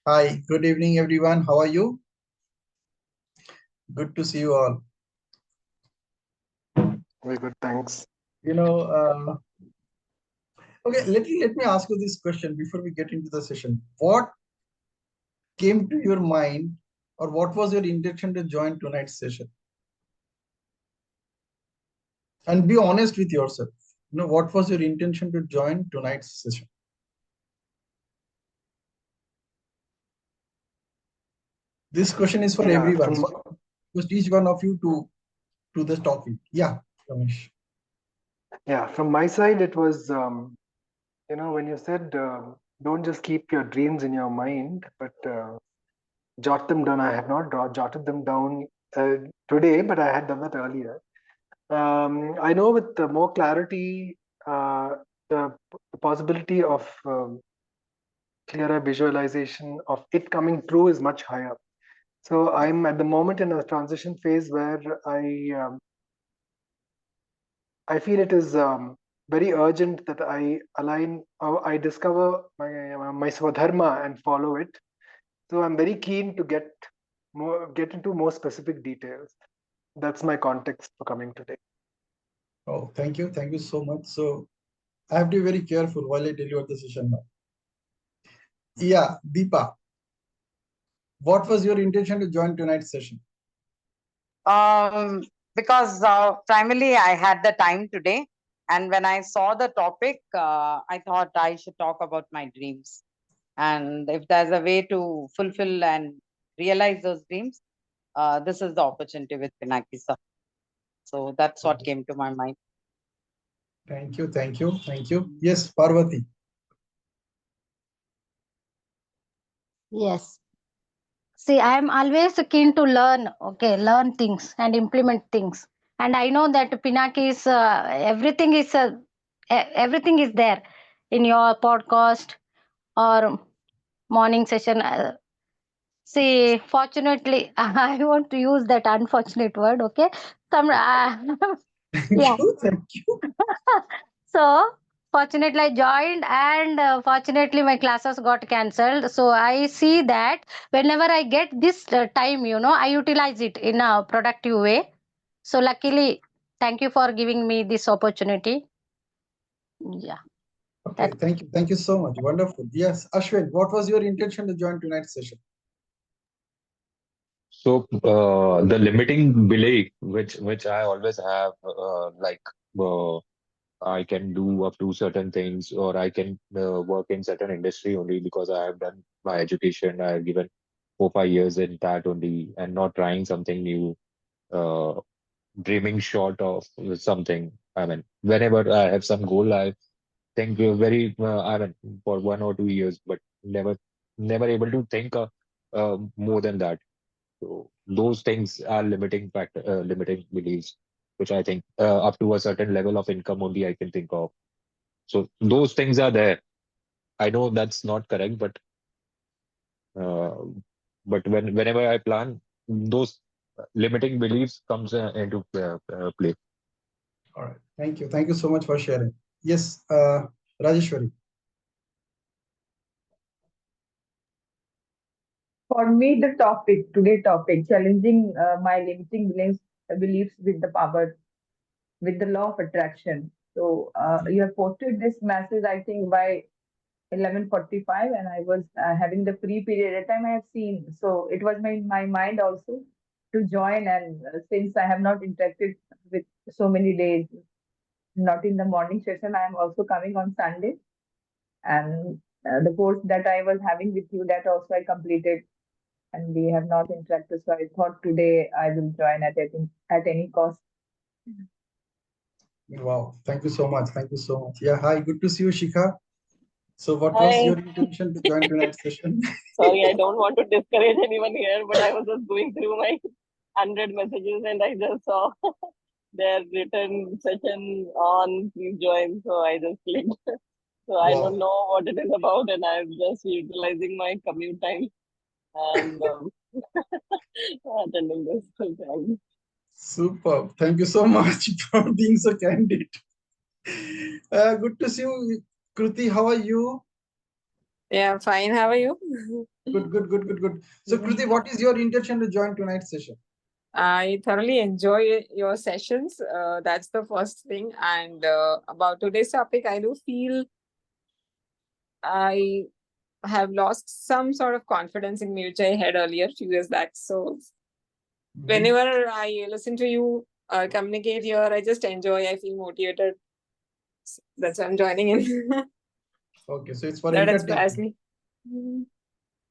Hi, good evening, everyone. How are you? Good to see you all. Very good, thanks. You know, okay, let me ask you this question before we get into the session. What came to your mind, or what was your intention to join tonight's session? And be honest with yourself. What was your intention to join tonight's session? This question is for Yeah, everyone. So just each one of you to the topic. Yeah, Ramesh. from my side, it was when you said don't just keep your dreams in your mind, but jot them down. I have not jotted them down today, but I had done that earlier. I know with more clarity, the possibility of clearer visualization of it coming true is much higher. So I'm at the moment in a transition phase where I feel it is very urgent that I discover my swadharma and follow it. So I'm very keen to get into more specific details. That's my context for coming today. Oh, thank you. Thank you so much. So I have to be very careful while I deliver the session now. Yeah, Deepa, what was your intention to join tonight's session? Um, because primarily I had the time today, and when I saw the topic, I thought I should talk about my dreams. And if there's a way to fulfill and realize those dreams, this is the opportunity with Pinaki sir. So that's what came to my mind. Thank you, thank you, thank you. Yes, Parvati. Yes. See, I am always keen to learn things and implement things. And I know that Pinaki is everything is there in your podcast or morning session. See, fortunately, I want to use that unfortunate word. Okay, some Thank yeah. you, thank you. So fortunately, I joined, and fortunately, my classes got cancelled. So I see that whenever I get this time, I utilize it in a productive way. So luckily, thank you for giving me this opportunity. Yeah, Okay, that thank you so much. Wonderful. Yes, Ashwin, what was your intention to join tonight's session? So the limiting belief which I always have, like uh, I can do up to certain things, or I can work in certain industry only because I have done my education. I have given 4 5 years in that only, and not trying something new, uh, dreaming short of something. I mean, whenever I have some goal, I think very, I mean, for 1 or 2 years, but never able to think more than that. So those things are limiting beliefs, which I think up to a certain level of income only I can think of. So those things are there. I know that's not correct, uh, but whenever I plan, those limiting beliefs comes into play. All right, thank you. Thank you so much for sharing. Yes, Rajeshwari. For me, the today topic, challenging my limiting beliefs with the power, with the law of attraction. So you have posted this message, I think, by 11:45, and I was having the free period at the time I have seen. So it was my mind also to join, and since I have not interacted with so many days, not in the morning session, I am also coming on Sunday, and the course that I was having with you, that also I completed, and we have not interacted. So I thought today I will join at any cost. Wow, thank you so much. Thank you so much. Yeah, hi, good to see you, Shikha. So, what was Hi. your intention to join tonight's session? Sorry, I don't want to discourage anyone here, but I was just going through my 100 messages and I just saw their written session on please join. So I just clicked. So I don't Wow, know what it is about, and I'm just utilizing my commute time and attending this. Thanks. superb. Thank you so much for being so candid. Good to see you, Kruti. How are you? Yeah, fine. How are you? Good. So, Kruti, what is your intention to join tonight's session? I thoroughly enjoy your sessions. That's the first thing. And about today's topic, I do feel I have lost some sort of confidence in me, which I had earlier, few years back. So whenever I listen to you communicate here, I just enjoy. I feel motivated. That's why I'm joining in. Okay, so it's for That inspires entertainment. me.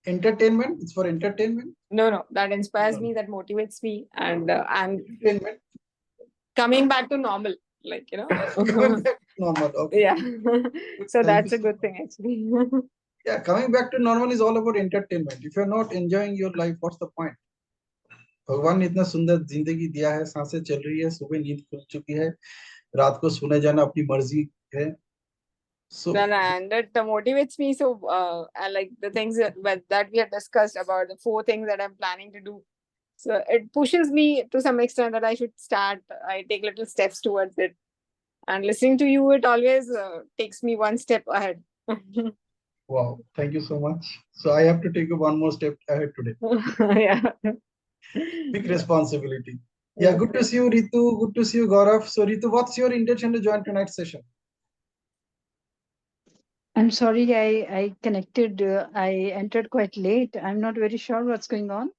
Entertainment? It's for entertainment? No, that inspires No. me, that motivates me, and I'm Entertainment. coming back to normal, like, you know. Coming back to normal. Okay. Yeah. So Thank that's you a so good much. thing, actually. Yeah, coming back to normal is all about entertainment. If you're not enjoying your life, what's the point? भगवान ने इतना सुंदर जिंदगी दिया है, सांसें चल रही है, सुबह नींद खुल चुकी है, रात को सोने जाना अपनी मर्जी है. So And that motivates me. So I like the things that we have discussed about the 4 things that I'm planning to do. So it pushes me to some extent that I should start. I take little steps towards it. And listening to you, it always takes me one step ahead. wow, thank you so much. So I have to take one more step ahead today. Yeah. Big responsibility. Yeah, good to see you, Ritu. Good to see you, Gaurav. So Ritu, what's your intention to join tonight's session? I'm sorry, I connected, I entered quite late. I'm not very sure what's going on.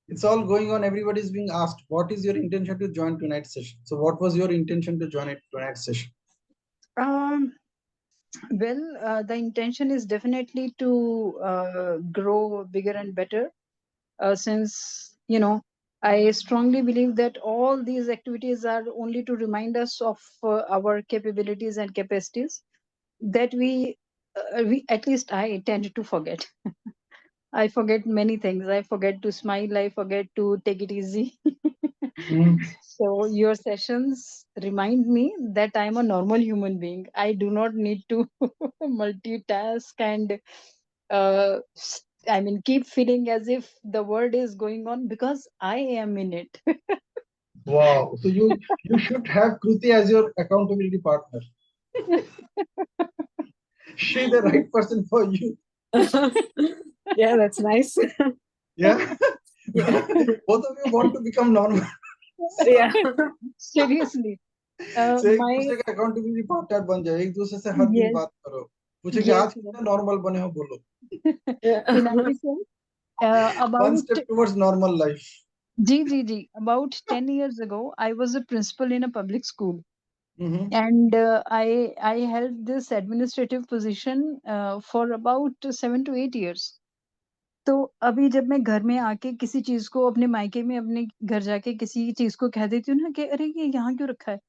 It's all going on. Everybody's being asked, what is your intention to join tonight's session? So what was your intention to join tonight's session? Well, the intention is definitely to grow bigger and better. Since, you know, I strongly believe that all these activities are only to remind us of our capabilities and capacities that we at least I tend to forget. I forget many things. I forget to smile. I forget to take it easy. So your sessions remind me that I'm a normal human being. I do not need to multitask and I mean keep feeling as if the world is going on because I am in it. Wow. So you should have Kruti as your accountability partner. She's the right person for you. Yeah, that's nice. Yeah. Yeah. Both of you want to become normal. Yeah. Seriously. So एक My दूसरे का accountability partner बन जाए, एक दूसरे से हर दिन yes, बात करो, पूछे कि yes, आज कितना normal बने हो बोलो. Yeah. Pinaki sir, One about step towards normal life. G. About 10 years ago, I was a principal in a public school. Mhm. And I held this administrative position for about 7 to 8 years. तो अभी जब मैं घर में आके किसी चीज को अपने मायके में अपने घर जाके किसी चीज को कह देती हूँ ना कि अरे ये यहाँ क्यों रखा है,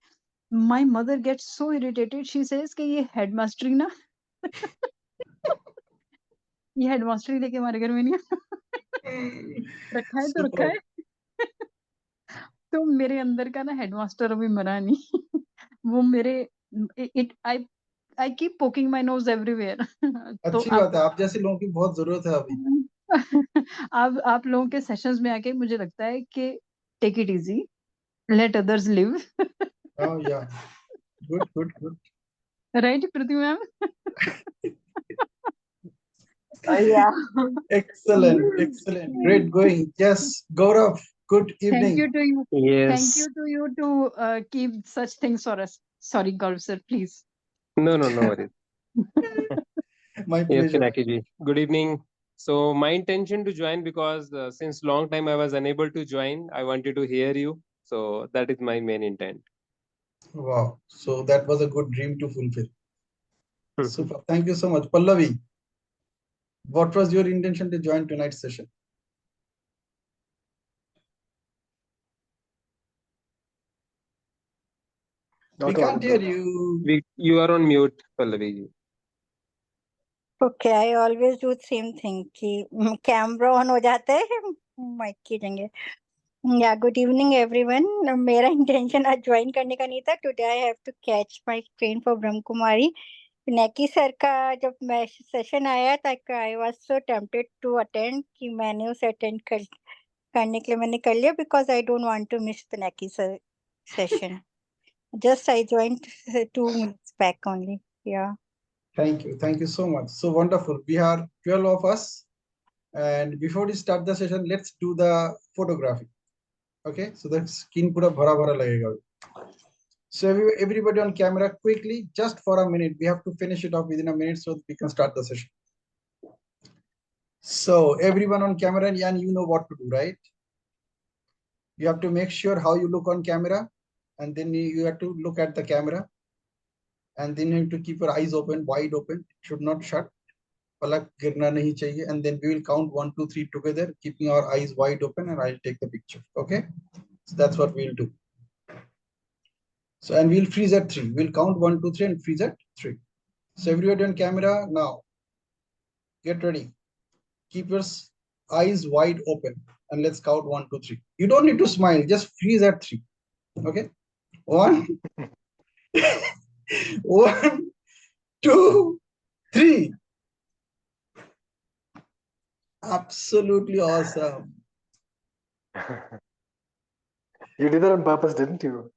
my mother gets so irritated. She says कि ये हेडमास्टरी ना ये हेडमास्टरी लेके हमारे घर में नहीं रखा है तो रखा Super. है. तो मेरे अंदर का ना हेडमास्टर अभी मरा नहीं. वो मेरे it I keep poking my knows everywhere. तो अच्छी बात है, आप जैसे लोगों की बहुत जरूरत है अभी. अब आप लोगों के सेशंस में आके मुझे लगता है कि take it easy, let others live. Oh yeah. Good. Right Kriti ma'am? Yeah. Excellent. Great going. Yes, Gaurav, good Thank you evening. to you. Thank Yes. you to you to keep such things for us. Sorry, Gaurav sir, please. No worries. My Yes, pleasure. Pinaki ji. Good evening. So my intention to join because since long time I was unable to join, I wanted to hear you. So that is my main intent. Wow. So that was a good dream to fulfill. Super. Thank you so much. Pallavi, what was your intention to join tonight's session? We Not can't hear audible. you. You are on mute, Pallavi ji. Okay, I always do same thing कि camera on हो जाता है mic की जगह. Yeah good evening everyone. मेरा intention आज join करने का नहीं था. Today I have to catch my train for Brahma Kumari. Pinaki sir का जब मैं सेशन आया था I was so tempted to attend कि मैंने उसे अटेंड करने के लिए मैंने कर लिया because I don't want to miss Pinaki sir session. Just I joined 2 minutes back only. Yeah Thank you. Thank you so much. So wonderful. We are 12 of us. And before we start the session, let's do the photography. Okay. So the skin pura bhara bhara lagega. So everybody on camera quickly, just for a minute. We have to finish it off within a minute so we can start the session. So everyone on camera, and you know what to do, right? You have to make sure how you look on camera, and then you have to look at the camera, and then you have to keep your eyes open, wide open. It should not shut. Palak girna nahi chahiye. And then we will count 1, 2, 3 together, keeping our eyes wide open, and I'll take the picture. Okay, so that's what we'll do. So, and we'll freeze at 3. We'll count 1, 2, 3 and freeze at 3. So everybody on camera now, get ready. Keep your eyes wide open and let's count 1, 2, 3. You don't need to smile, just freeze at 3. Okay, 1, 1, 2, 3. Absolutely awesome. You did that on purpose, didn't you?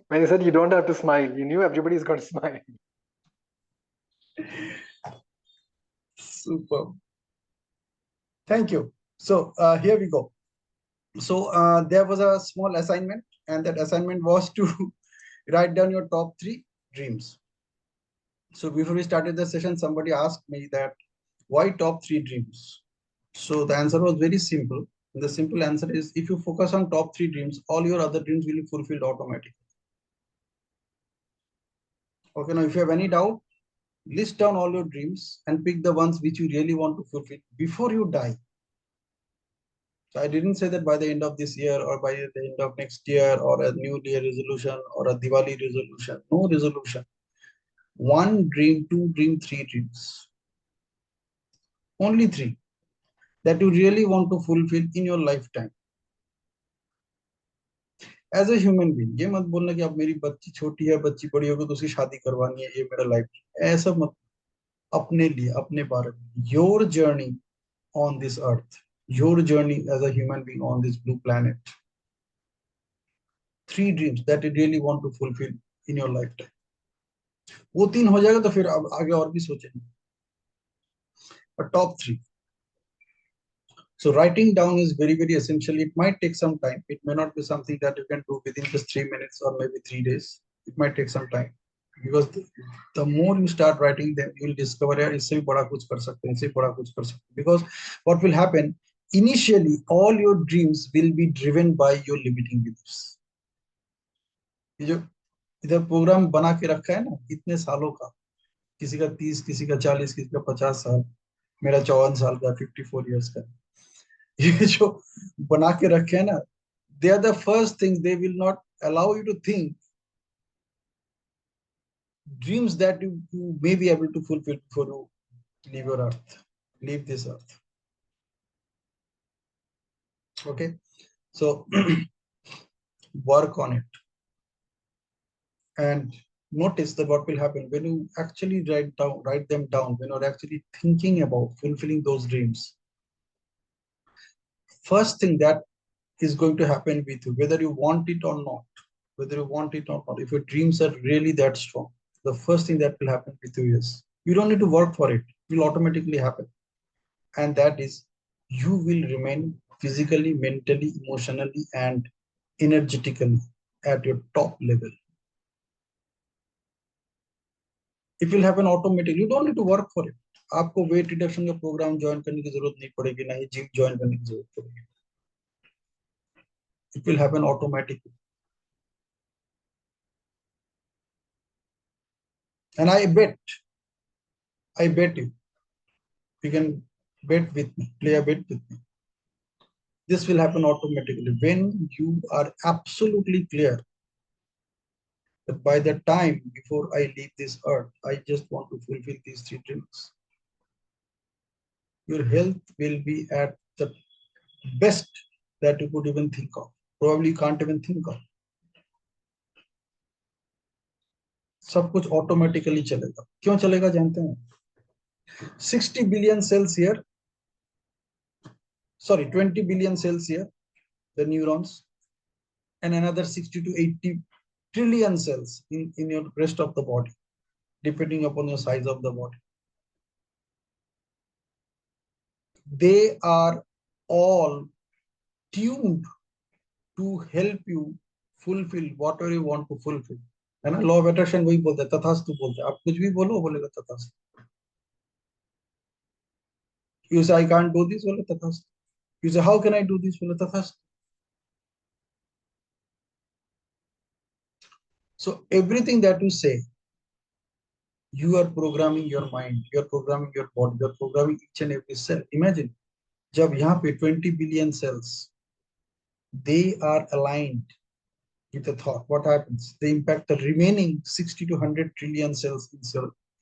When you said you don't have to smile, you knew everybody's going to smile. Super. Thank you. So here we go. So there was a small assignment, and that assignment was to write down your top 3 dreams. So before we started the session, somebody asked me that why top 3 dreams? So the answer was very simple. The simple answer is if you focus on top 3 dreams, all your other dreams will be fulfilled automatically. Okay, now if you have any doubt, list down all your dreams and pick the ones which you really want to fulfill before you die. So I didn't say that by the end of this year or by the end of next year or a new year resolution or a Diwali resolution. No resolution. 1 dream, 2 dream, 3 dreams. Only 3 that you really want to fulfill in your lifetime. As a human being, ये मत बोलना कि अब मेरी बच्ची छोटी है, बच्ची बड़ी होगी तो उसकी शादी करवानी है, ये मेरा लाइफ ऐसा मत. अपने लिए, अपने बारे में. Your journey on this earth, your journey as a human being on this blue planet. 3 dreams that you really want to fulfill in your lifetime. वो 3 हो जाएगा तो फिर अब आगे और भी सोचेंगे. But top 3. So writing down is very, very essential. It might take some time. It may not be something that you can do within just 3 minutes or maybe 3 days. It might take some time because the more you start writing them, you will discover यार इससे भी बड़ा कुछ कर सकते हैं, इससे बड़ा कुछ कर सकते हैं. Because what will happen initially, all your dreams will be driven by your limiting beliefs. ये जो इधर प्रोग्राम बना के रखा है ना इतने सालों का, किसी का 30, किसी का 40, किसी का 50 साल, मेरा 54 साल का, 54 years का. ये जो बना के रखे हैं ना, they are the first things they will not allow you to think dreams that you may be able to fulfill before you leave your earth, leave this earth. Okay, so work on it and notice that what will happen when you actually write them down, when you're actually thinking about fulfilling those dreams. First thing that is going to happen with you, whether you want it or not, if your dreams are really that strong, the first thing that will happen with you is you don't need to work for it. It will automatically happen. And that is you will remain physically, mentally, emotionally, and energetically at your top level. It will happen automatically. You don't need to work for it. आपको weight reduction का program join करने की जरूरत नहीं पड़ेगी, ना ही gym join करने की जरूरत पड़ेगी. It will happen automatically. And I bet you can bet with me, play a bet with me. This will happen automatically when you are absolutely clear that by the time before I leave this earth, I just want to fulfill these 3 dreams. Your health will be at the best that you could even think of. Probably you can't even think of. सब कुछ automatically चलेगा. क्यों चलेगा जानते हैं? 60 billion cells here. Sorry, 20 billion cells here, the neurons, and another 60 to 80 trillion cells in your rest of the body. depending upon your size of the body. They are all tuned to help you fulfill whatever you want to fulfill. है ना, law of attraction वही बोलते हैं, तथास्तु बोलते हैं. आप कुछ भी बोलो, बोलेगा तथास्तु. You say I can't do this, बोले तथास्तु. You say how can I do this, बोले तथास्तु. So everything that you say, you are programming your mind, you are programming your body, you are programming each and every cell. Imagine, जब यहाँ पे 20 billion cells, they are aligned with the thought. What happens? They impact the remaining 60 to 100 trillion cells in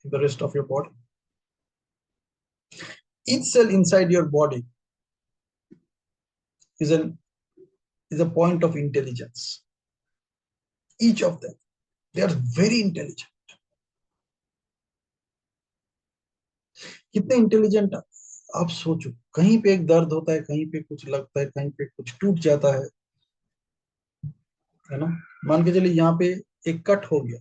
the rest of your body. Each cell inside your body is a point of intelligence. Each of them, they are very intelligent. कितने intelligent आप सोचो, कहीं पे एक दर्द होता है, कहीं पे कुछ लगता है, कहीं पे कुछ टूट जाता है ना. मान के चलिए यहाँ पे एक कट हो गया,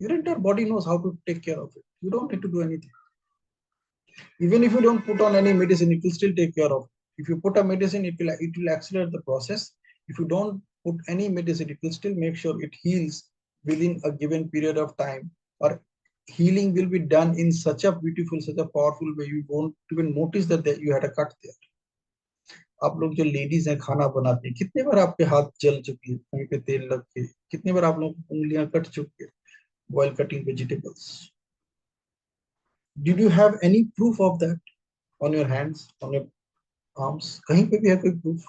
your entire body knows how to take care of it. You don't need to do anything. Even if you don't put on any medicine, it will still take care of it. If you put a medicine, it will accelerate the process. If you don't put any medicine, it will still make sure it heals within a given period of time, or healing will be done in such a beautiful, such a powerful way, you won't even notice that you had a cut there. आप लोग जो ladies हैं खाना बनाते हैं, कितने बार आपके हाथ जल चुकी है, कहीं पे तेल लग के, कितने बार आप लोग उंगलियां कट चुकी है while cutting vegetables. Did you have any proof of that on your hands, on your arms? कहीं पे भी है कोई proof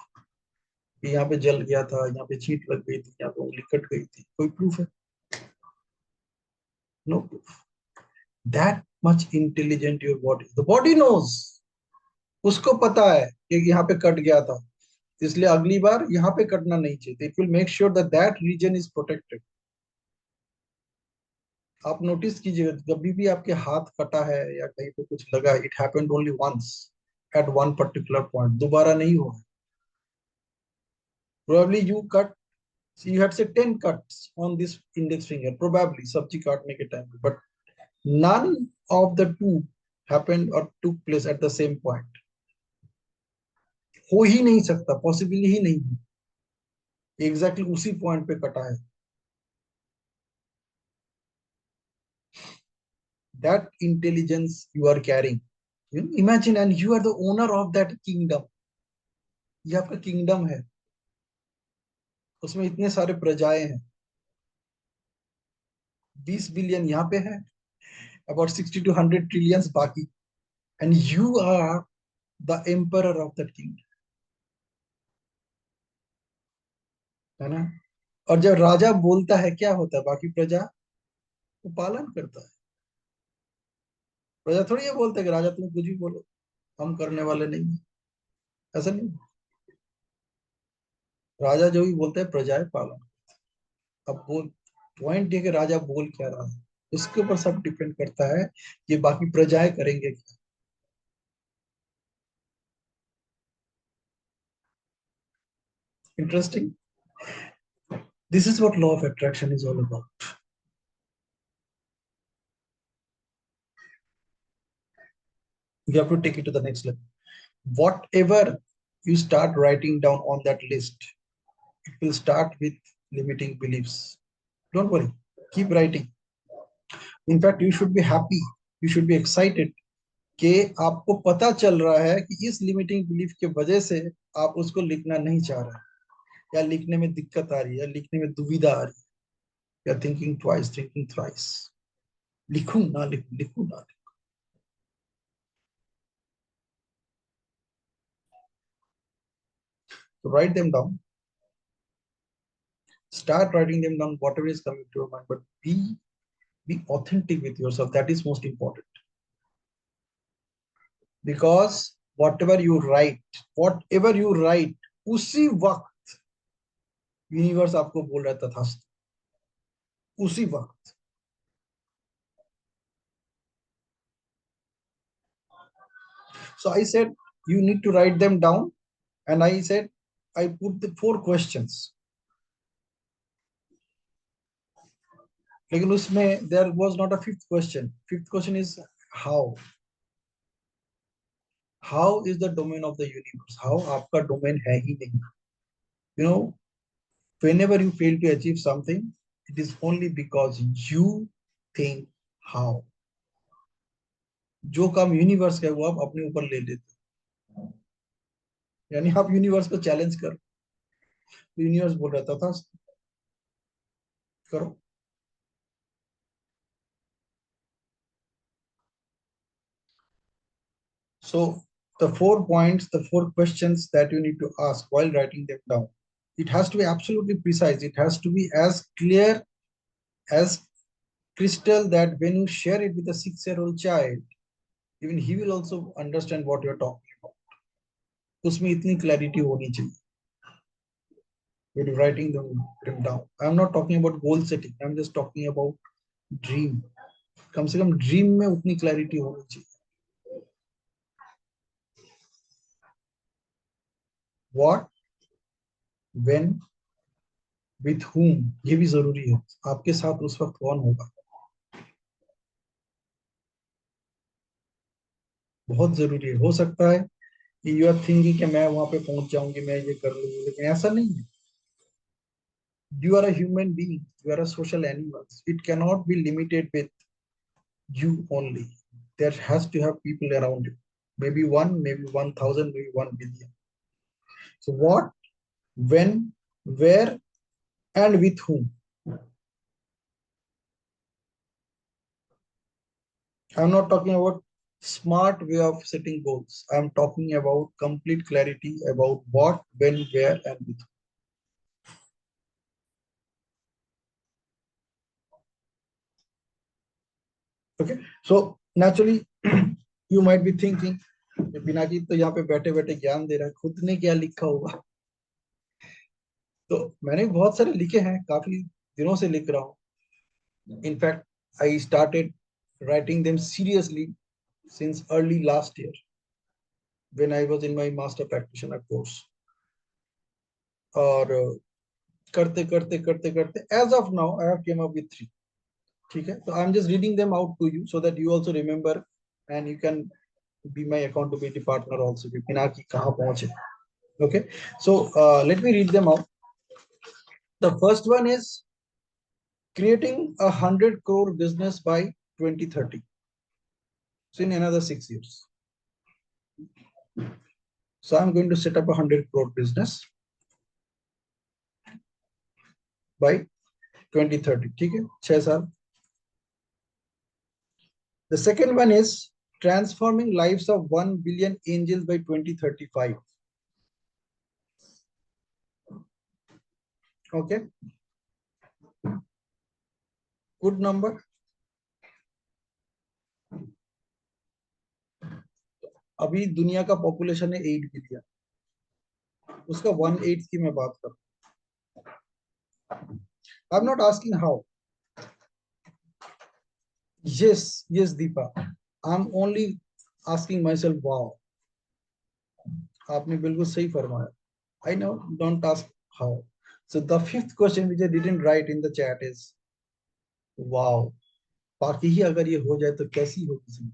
कि यहाँ पे जल गया था, यहाँ पे चीट लग गई थी, यहाँ पे उंगली कट गई थी? कोई proof है? No proof. That much intelligent your body. The body knows. उसको पता है कि यहाँ पे कट गया था, इसलिए अगली बार यहाँ पे कटना नहीं चाहिए. It will make sure that that region is protected. आप नोटिस कीजिएगा, कभी भी आपके हाथ कटा है या कहीं पे कुछ लगा, it happened only once at one particular point, दोबारा नहीं हुआ. Probably you cut, you had say 10 cuts on this index finger, probably सब्जी काटने के टाइम पे, but none of the two happened or took place at the same point. हो ही नहीं सकता, पॉसिबल ही नहीं है, एग्जैक्टली उसी पॉइंट पे कटा है. That intelligence you are carrying, you know, imagine, and you are the owner of that kingdom. ये आपका किंगडम है, उसमें इतने सारे प्रजाएं हैं, 20 बिलियन यहाँ पे है, about 60 to 100 trillions बाकी, and you are the emperor of that kingdom, है ना. और जब राजा बोलता है, क्या होता है, बाकी प्रजा वो पालन करता है. प्रजा थोड़ी ये बोलता है कि राजा तुम कुछ भी बोलो, हम करने वाले नहीं है, ऐसा नहीं. राजा जो भी बोलता है प्रजाएं पालन. अब वो पॉइंट है कि राजा बोल क्या रहा है, उसके ऊपर सब डिपेंड करता है कि बाकी प्रजाएं करेंगे क्या. Interesting. This is what law of attraction is all about. You have to take it to the next level. Whatever you start writing down on that list, it will start with limiting beliefs. Don't worry, keep writing. In fact, you should be happy, you should be excited कि आपको पता चल रहा है कि इस limiting belief के वजह से आप उसको लिखना नहीं चाह रहे हैं, या लिखने में दिक्कत आ रही है, या लिखने में दुविधा आ रही है, या थिंकिंग ट्वाइस, थिंकिंग थ्राइस, लिखूं ना लिखूं, लिखूं ना लिखूं. So write them down. Start writing them down, whatever is coming to your mind, but be authentic with yourself. That is most important. Because whatever you write, उसी वक्त universe आपको बोल रहा है तथास्तु, उसी वक्त. So I said you need to write them down, and I said I put the 4 questions. लेकिन उसमें there was not a fifth question. Fifth question is how. How is the domain of the universe? How आपका domain है ही नहीं. You know, whenever you fail to achieve something, it is only because you think how. जो काम universe का है वो आप अपने ऊपर ले लेते हो, यानी आप यूनिवर्स को चैलेंज करो, यूनिवर्स बोल रहा था करो. So the 4 points, the 4 questions that you need to ask while writing them down, it has to be absolutely precise. It has to be as clear as crystal that when you share it with a 6-year-old child, even he will also understand what you're talking about. उसमें इतनी clarity होनी चाहिए when you're writing them down. I'm not talking about goal setting. I'm just talking about dream. कम से कम dream में उतनी clarity होनी चाहिए. What, when, with whom, ये भी जरूरी है. आपके साथ उस वक्त कौन होगा, बहुत जरूरी है. हो सकता है कि यू आर थिंकिंग कि मैं वहां पे पहुंच जाऊंगी, मैं ये कर लूंगी, लेकिन ऐसा नहीं है. You are a human being, you are a social animal. It cannot be limited with you only. There has to have people around you, maybe 1, maybe 1,000, maybe 1 billion. So what, when, where, and with whom. I'm not talking about smart way of setting goals. I'm talking about complete clarity about what, when, where, and with whom. Okay, so naturally you might be thinking, Pinaki तो यहाँ पे बैठे बैठे ज्ञान दे रहा है, खुद ने क्या लिखा होगा. तो मैंने बहुत सारे लिखे हैं, काफी दिनों से लिख रहा हूँ. In fact I started writing them seriously since early last year when I was in my master practitioner course. और करते करते करते करते as of now I have came up with 3. ठीक है, so I'm just reading them out to you so that you also remember and you can be my accountability partner also. Pinaki कहाँ पहुंचे. Okay, so let me read them out. The first one is creating 100 crore business by 2030. So in another 6 years. So I'm going to set up 100 crore business by 2030. ठीक है, 6 साल. The second one is transforming lives of 1 billion angels by 2035. Okay, good number. अभी दुनिया का population है 8 billion, उसका 1/8 की मैं बात कर. I'm not asking how. Yes, Deepa. I'm only asking myself, wow. आपने बिल्कुल सही फरमाया. I know, don't ask how. So the 5th question which I didn't write in the chat is, wow. बाकी ही अगर ये हो जाए तो कैसी होगी जिंदगी.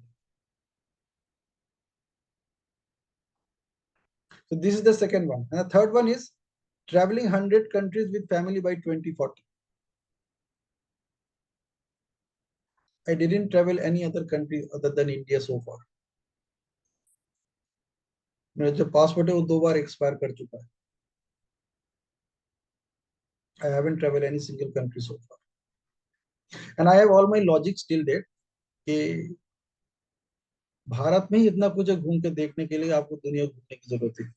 So this is the second one. And the third one is traveling 100 countries with family by 2040. I didn't travel any other country other than India so far. मेरा जो पासपोर्ट है वो 2 बार एक्सपायर कर चुका है. I haven't traveled any single country so far. And I have all my logic still there कि भारत में ही इतना कुछ घूम के देखने के लिए आपको दुनिया घूमने की जरूरत है.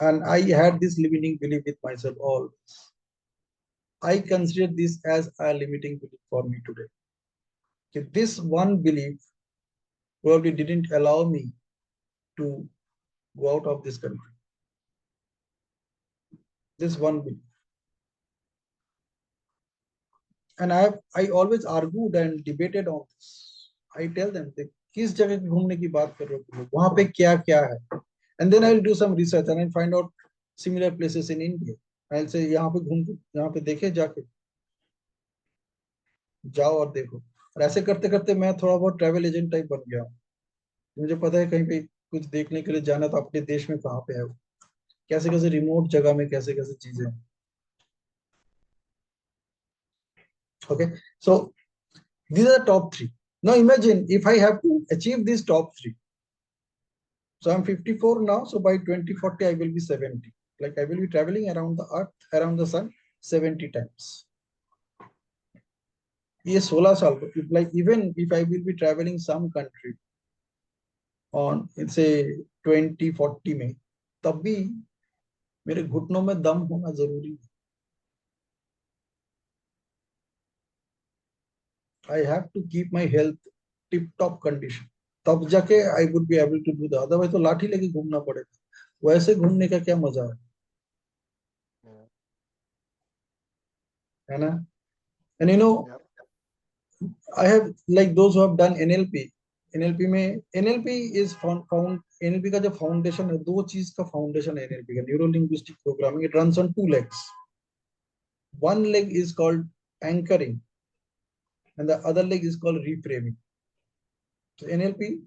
And I had this limiting belief with myself always. I consider this as a limiting belief for me today. This one belief probably didn't allow me to go out of this country. This one belief. And I always argued and debated on this. I tell them that किस जगह घूमने की बात कर रहे हो, वहां पे क्या क्या है. And then I'll do some research and I'll find out similar places in India. I'll say यहाँ पे घूम, यहाँ पे देखे जाके. जाओ और देखो। और ऐसे करते करते मैं थोड़ा बहुत ट्रैवल एजेंट टाइप बन गया हूँ। मुझे पता है कहीं पे कुछ देखने के लिए जाना तो अपने देश में कहाँ पे है वो, कैसे कैसे रिमोट जगह में कैसे कैसे चीजें हैं। Okay, so these are the top three. Now imagine if I have to achieve these top three. So I'm 54 now, so by 2040 I will be 70. Like I will be traveling around the earth, around the sun 70 times. ये 16 साल को, like even if I will be traveling some country on say 2040 में, तब भी मेरे घुटनों में दम होना जरूरी है. I have to keep my health tip top condition. तब जाके I would be able to do that. Otherwise तो लाठी लेके घूमना पड़ेगा. वैसे घूमने का क्या मजा है ना? And you know, I have like those who have done NLP. NLP में NLP is found NLP का जो foundation है, दो चीज का foundation है NLP का, Neuro Linguistic Programming. It runs on two legs. One leg is called anchoring, and the other leg is called reframing. So NLP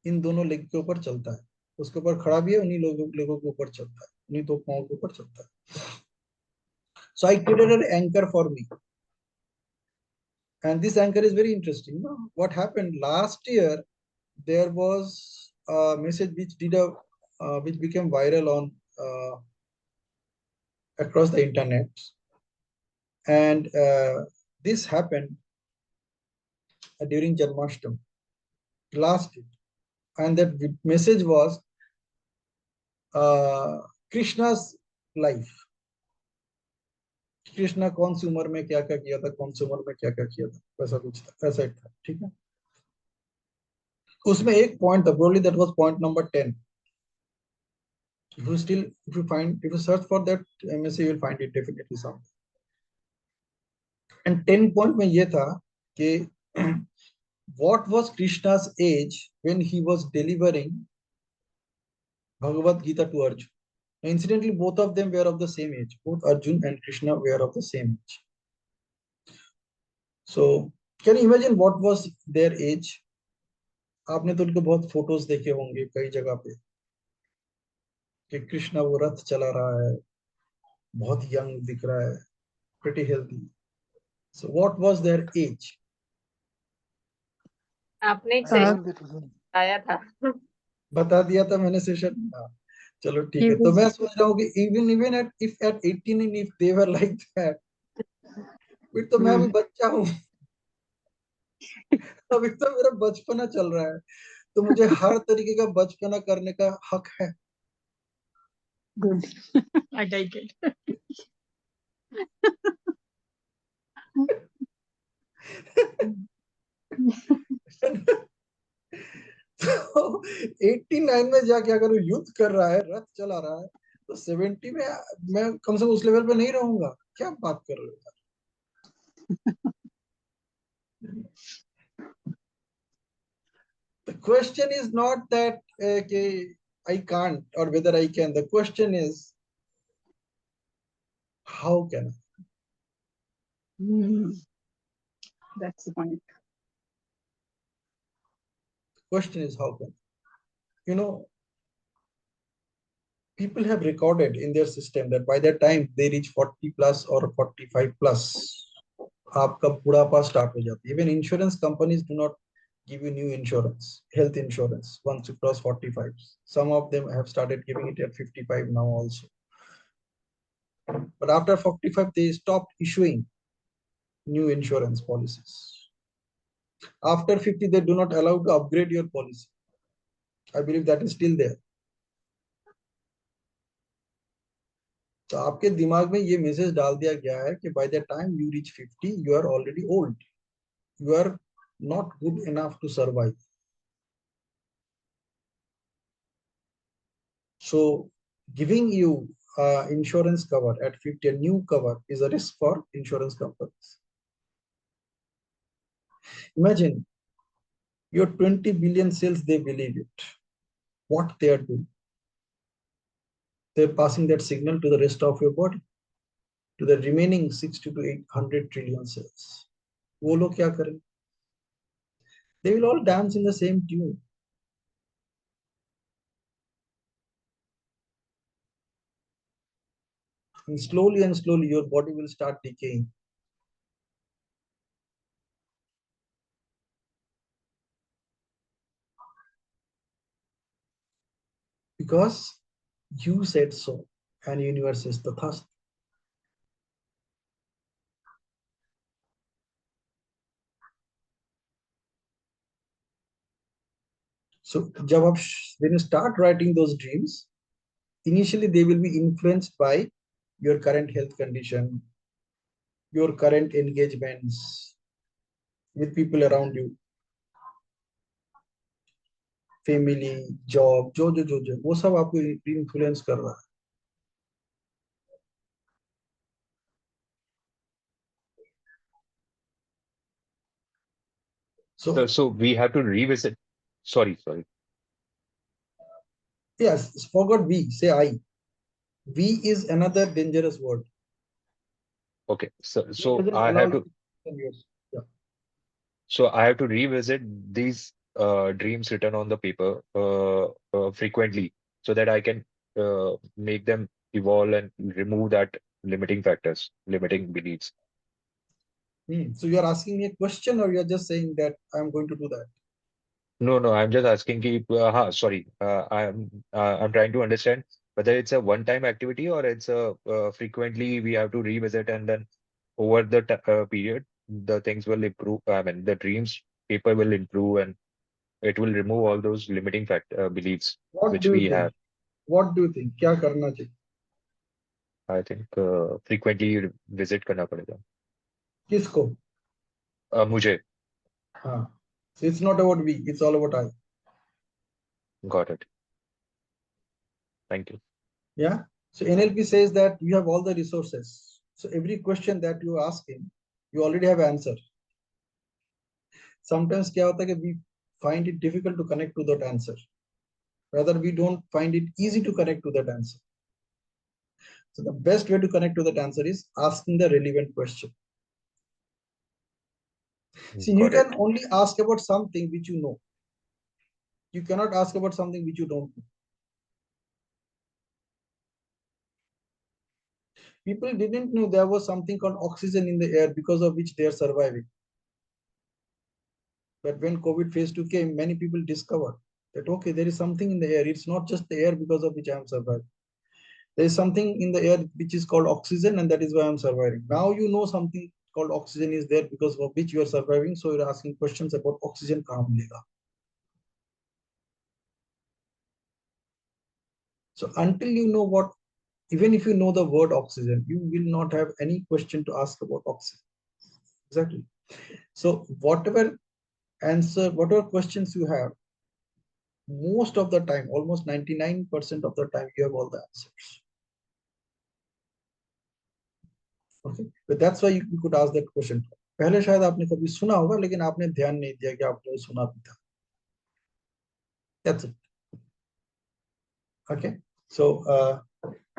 इन दोनों लेग के ऊपर चलता है. उसके ऊपर खड़ा भी है, उन्हीं लोगों के ऊपर चलता है, उन्हीं दो पांव के ऊपर चलता है. So I created an anchor for me. And this anchor is very interesting. What happened last year? There was a message which became viral on across the internet, and this happened during Janmashtami last year, and that message was Krishna's life. Krishna कौन सी उम्र में क्या क्या किया था, कौन सी उम्र में क्या क्या किया था, वैसा कुछ था, ऐसा एक था. ठीक है. उसमें एक पॉइंट था, probably that was point number 10. If you search for that MSc, you will find it definitely somewhere. And 10 point में ये था कि what was Krishna's age when he was delivering Bhagavad Gita to Arjun? Incidentally, both of them were of the same age. Both Arjun and Krishna were of the same age. So, can you imagine what was their age? आपने तो उनके बहुत photos देखे होंगे कई जगह पे कि कृष्णा वो रथ चला रहा है, बहुत यंग दिख रहा है, pretty healthy. So what was their age? आपने एक सेशन बताया था. बता दिया था मैंने सेशन. चलो ठीक है. तो मैं सोच रहा हूँ कि even at 18 and if they were like that, फिर तो मैं अभी बच्चा हूँ. अभी तो मेरा बचपना चल रहा है, तो मुझे हर तरीके का बचपना करने का हक है. Good. I like it. तो 89 में जाके अगर वो युद्ध कर रहा है, रथ चला रहा है, तो 70 में मैं कम से कम उस लेवल पे नहीं रहूंगा. क्या बात कर रहे हो? The question is not that I can't or whether I can. The question is how can I? That's the point. The question is how can I? People have recorded in their system that by the time they reach 40 plus or 45 plus, आपका बुढ़ापा start हो जाती है. Even insurance companies do not give you new insurance, health insurance, once you cross 45. Some of them have started giving it at 55 now also. But after 45, they stopped issuing new insurance policies. After 50, they do not allow to upgrade your policy. I believe that is still there. तो आपके दिमाग में ये message डाल दिया गया है कि by the time you reach 50, you are already old. You are not good enough to survive. So giving you insurance cover at 50, a new cover, is a risk for insurance companies. Imagine your 20 billion cells, they believe it. What they are doing? They're passing that signal to the rest of your body, to the remaining 60 to 800 trillion cells. वो लोग क्या करें? They will all dance in the same tune. And slowly, your body will start decaying. Because you said so, and universe is the thirst. So, when you start writing those dreams, initially they will be influenced by your current health condition, your current engagements with people around you, family, job, जो वो सब आपको influence कर रहा है. So we have to revisit. Sorry. Yes, forgot we, say I. We is another dangerous word. Okay. So I have to. Yeah. So I have to revisit these dreams written on the paper frequently so that I can make them evolve and remove that limiting factors, limiting beliefs. So you are asking me a question, or you are just saying that I'm going to do that? No, I'm just asking. Sorry. I'm trying to understand whether it's a one-time activity or it's a frequently we have to revisit, and then over the period the things will improve. I mean, the dreams paper will improve and it will remove all those limiting beliefs What which do you we think? have. What do you think? क्या करना चाहिए? I think frequently visit करना पड़ेगा. किसको? मुझे. हाँ. So it's not about we, it's all about I. Got it. Thank you. Yeah. So NLP says that you have all the resources. So every question that you are asking, you already have answer. Sometimes क्या होता है कि we find it difficult to connect to that answer. Rather, we don't find it easy to connect to that answer. So the best way to connect to that answer is asking the relevant question. See, you can only ask about something which you know. You cannot ask about something which you don't know. People didn't know there was something called oxygen in the air because of which they are surviving. But when COVID phase 2 came, many people discovered that, okay, there is something in the air. It's not just the air because of which I am surviving. There is something in the air which is called oxygen, and that is why I'm surviving. Now you know something called oxygen is there because of which you are surviving. So you're asking questions about oxygen kahan milega. So until you know what, even if you know the word oxygen, you will not have any question to ask about oxygen. Exactly. So whatever questions you have, most of the time, almost 99% of the time, you have all the answers. Okay, but that's why you could ask that question. पहले शायद आपने कभी सुना होगा लेकिन आपने ध्यान नहीं दिया कि आपने सुना भी था. That's it. Okay, so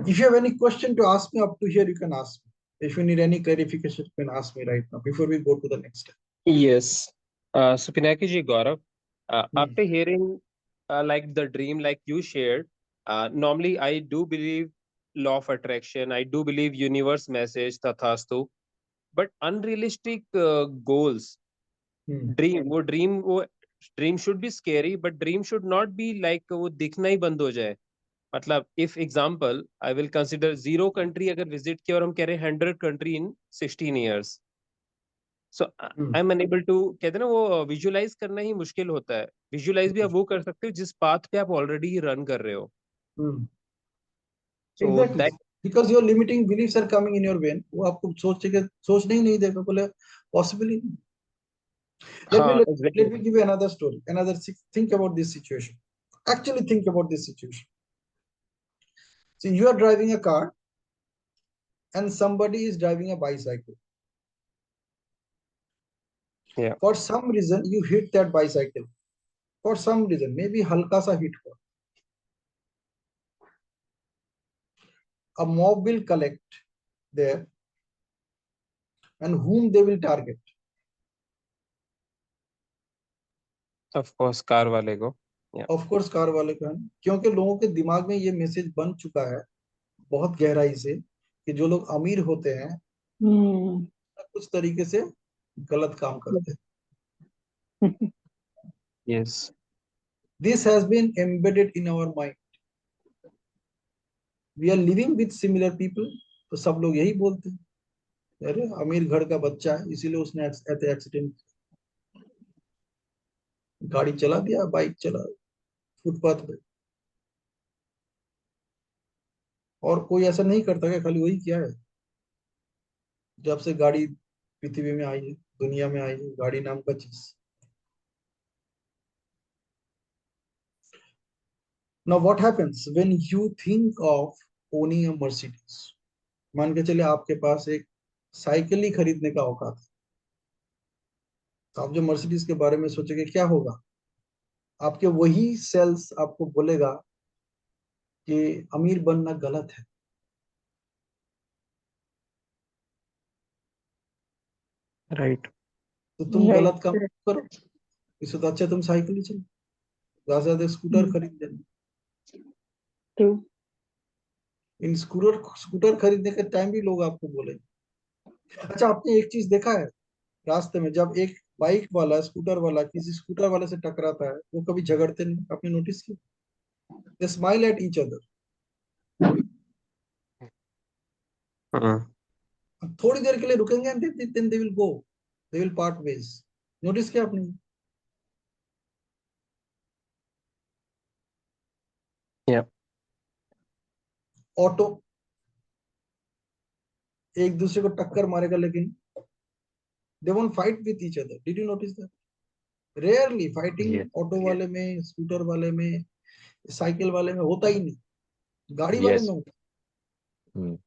if you have any question to ask me up to here, you can ask me. If you need any clarification, you can ask me right now before we go to the next step. Yes. So Pinaki ji, Gaurav, after hearing like the dream like you shared, normally I do believe law of attraction. I do believe universe message, tathastu. But unrealistic goals, dream should be scary, but dream should not be like वो दिखना ही बंद हो जाए. मतलब if example, I will consider 0 country अगर visit किया और हम कह रहे हैं 100 country in 16 years. So I'm unable to, कहते हैं ना वो visualize करना ही मुश्किल होता है. Visualize भी आप वो कर सकते हो जिस path पे आप already run कर रहे हो. So exactly. that Because your limiting beliefs are coming in your brain. वो आपको सोचने ही नहीं देगा. बोले possibly. Let me give you another story. Think about this situation. Actually think about this situation. See, you are driving a car and somebody is driving a bicycle. Yeah. For some reason, you hit that bicycle. For some reason, maybe halka sa hit हुआ. A mob will collect there, and whom they will target? Of course car वाले को। Of course car वाले का है, क्योंकि लोगों के दिमाग में ये मैसेज बन चुका है बहुत गहराई से कि जो लोग अमीर होते हैं कुछ तरीके से गलत काम करते हैं। Yes. This has been embedded in our mind. We are living with similar people. तो सब लोग यही बोलते हैं, अरे अमीर घर का बच्चा है इसीलिए उसने एक्सीडेंट, गाड़ी चला दिया, बाइक चला फुटपाथ पे। और कोई ऐसा नहीं करता क्या, खाली वही किया है? जब से गाड़ी पृथ्वी में आई है, दुनिया में आई है, गाड़ी नाम का चीज। Now what happens when you think of owning a Mercedes? मान के चले आपके पास एक साइकिल ही खरीदने का औकात है, तो आप जो मर्सिडीज के बारे में सोचेंगे क्या होगा? आपके वही सेल्स आपको बोलेगा कि अमीर बनना गलत है, राइट। तो तुम Right. गलत काम करो, इससे तो अच्छा तुम साइकिल ही चलो, ज्यादा से ज्यादा स्कूटर खरीद लेना। True. इन स्कूटर खरीदने के टाइम भी लोग आपको बोलेंगे। अच्छा, आपने एक चीज देखा है, रास्ते में जब एक बाइक वाला स्कूटर वाला किसी स्कूटर वाले से टकराता है, वो कभी झगड़ते नहीं, आपने नोटिस किया? They smile at each other. थोड़ी देर के लिए रुकेंगे and then they will go, they will part ways. Notice किया आपने? ऑटो एक दूसरे को टक्कर मारेगा लेकिन they won't fight with each other. Did you notice that? Rarely fighting Yes. Auto वाले में, स्कूटर वाले में, साइकिल वाले में होता ही नहीं, गाड़ी वाले में Yes. होता। Hmm.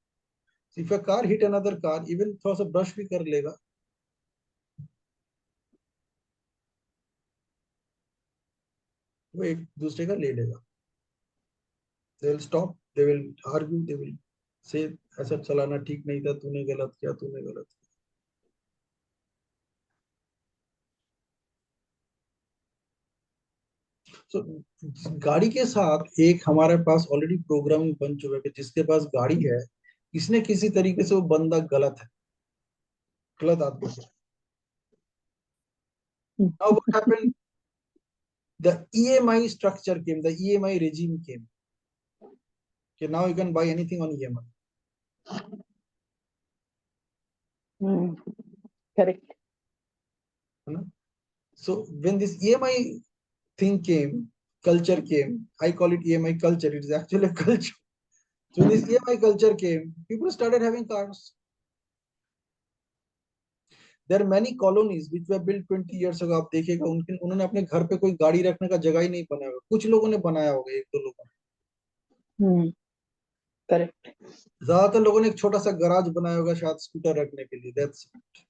If a car hit another car, even थोड़ा सा ब्रश भी कर लेगा, वो एक दूसरे का ले लेगा। They will stop, they will argue, they will say ऐसा चलाना ठीक नहीं था, तूने गलत किया, तूने गलत किया। So, गाड़ी के साथ एक हमारे पास ऑलरेडी प्रोग्रामिंग बन चुका है कि जिसके पास गाड़ी है, इसने किसी तरीके से वो बंदा गलत है, गलत आदमी है। Now what happened? The EMI structure came, the EMI regime came. Okay, now you can buy anything on EMI. Correct. So when this EMI thing came, culture came, I call it EMI culture, it is actually a culture. So when this EMI culture came, people started having cars. There are many colonies which were built 20 years ago. आप देखिएगा उन्होंने अपने घर पे कोई गाड़ी रखने का जगह ही नहीं बनाया होगा, कुछ लोगों ने बनाया होगा, एक दो लोगों ने। Correct. ज्यादातर लोगों ने एक छोटा सा गराज बनाया होगा शायद स्कूटर रखने के लिए। That's it.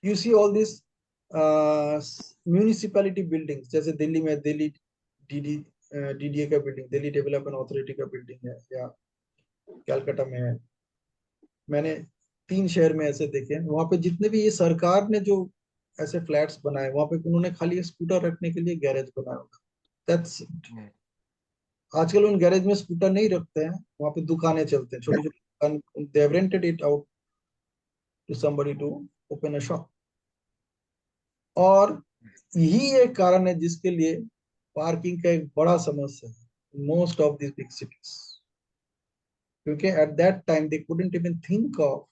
You see all these municipality buildings, जैसे दिल्ली में दिल्ली डीडीए का बिल्डिंग, दिल्ली डेवलपमेंट अथॉरिटी का बिल्डिंग है, या कलकत्ता में है। मैंने 3 शहर में ऐसे देखे हैं, वहां पे जितने भी ये सरकार ने जो ऐसे फ्लैट्स बनाए, वहां पे उन्होंने खाली स्कूटर रखने के लिए गैरेज बनाया होगा। That's it. आजकल उन गैरेज में स्कूटर नहीं रखते हैं, वहां पे दुकानें चलते हैं, छोटी छोटी दुकान, they have rented it out to somebody to open a shop. और यही एक कारण है जिसके लिए पार्किंग का एक बड़ा समस्या है most of this big cities, क्योंकि at that time they couldn't even think of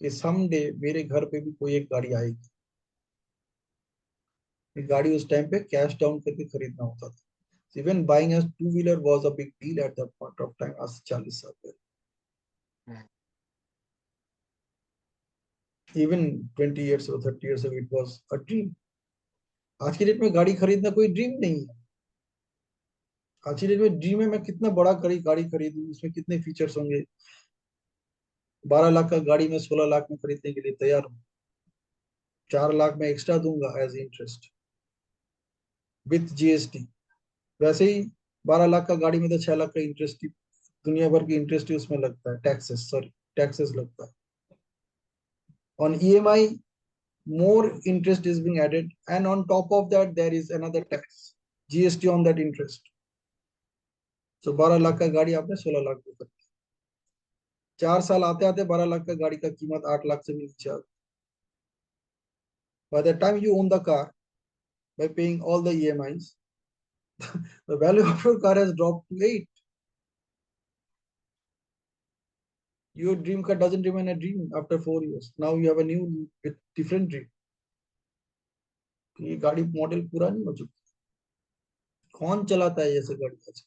कि समडे मेरे घर पे भी कोई एक गाड़ी आएगी। गाड़ी उस टाइम पे कैश डाउन करके खरीदना होता था। Even buying a two wheeler was a big deal at that point of time, आज से 40 साल पहले। Even 20 years or 30 years ago it was a dream. आज की डेट में गाड़ी खरीदना कोई ड्रीम नहीं है। आज की डेट में ड्रीम है मैं कितना बड़ा गाड़ी खरीदूं, उसमें कितने फीचर्स होंगे। 12 लाख का गाड़ी में 16 लाख में खरीदने के लिए तैयार हूँ, 4 लाख में एक्स्ट्रा दूंगा एज इंटरेस्ट विथ जीएसटी। वैसे ही 12 लाख का गाड़ी में तो 6 लाख का इंटरेस्ट, दुनिया भर की इंटरेस्ट ही उसमें लगता है, टैक्सेस लगता है। On EMI more interest is being added, and on top of that there is another tax, GST on that interest. So 12 lakh का गाड़ी आपने 16 लाख में कर दिया। 4 साल आते आते 12 लाख का गाड़ी का कीमत 8 लाख से भी नीचे आ गई। By the time you own the car, by paying all the EMIs, the value of your car has dropped to 8. Your dream car doesn't remain a dream after 4 years. Now you have a new, different dream. ये गाड़ी model पूरा नहीं हो चुका। कौन चलाता है ऐसे गाड़ी आज?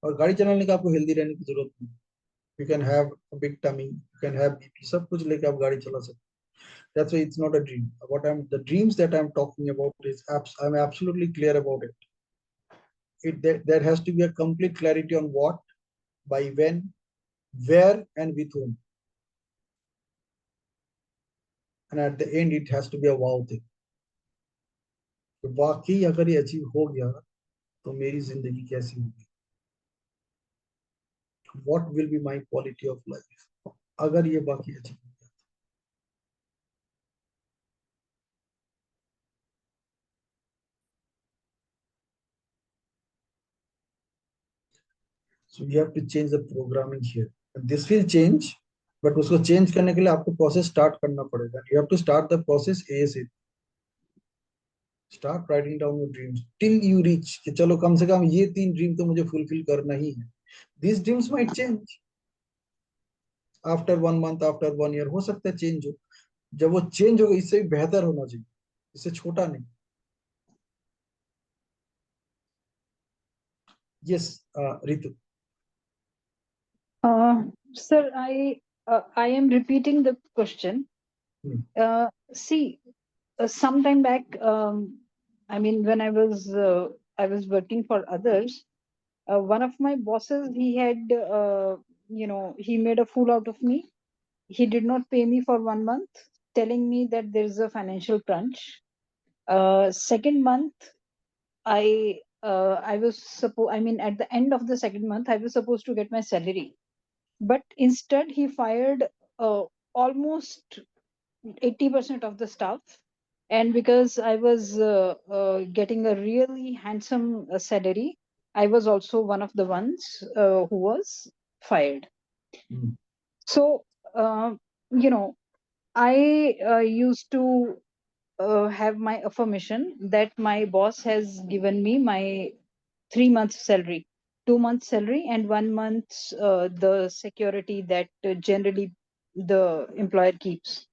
और गाड़ी चलाने का आपको हेल्दी रहने की जरूरत नहीं। You can have a big tummy, you can have BP, सब कुछ लेके आप गाड़ी चला सकते। That's why it's not a dream. The dreams that I'm talking about is I'm absolutely clear about it. There has to be a complete clarity on what, by when, where, and with whom. And at the end, it has to be a wow thing. तो वाकई अगर ये achieve हो गया तो मेरी जिंदगी कैसी होगी? What will be my quality of life? अगर ये बाकी अचीव हो गया। So you have to change the programming here. And this will change, but उसको change करने के लिए आपको process start करना पड़ेगा. You have to start the process ASAP. Start writing down your dreams till you reach कि चलो कम से कम ये 3 ड्रीम तो मुझे फुलफिल करना ही है। These dreams might change after 1 month, after 1 year, हो सकता है चेंज हो। जब वो चेंज होगा इससे भी बेहतर होना चाहिए, इससे छोटा नहीं। Yes, Ritu. Sir, I am repeating the question. See, some time back, I mean, when I was working for others, one of my bosses, he had, he made a fool out of me. He did not pay me for 1 month, telling me that there is a financial crunch. Second month, I was at the end of the second month, I was supposed to get my salary, but instead he fired almost 80% of the staff. And because I was getting a really handsome salary, I was also one of the ones who was fired. So, I used to have my affirmation that my boss has given me my 3 months salary, 2 months salary, and 1 month's the security that generally the employer keeps.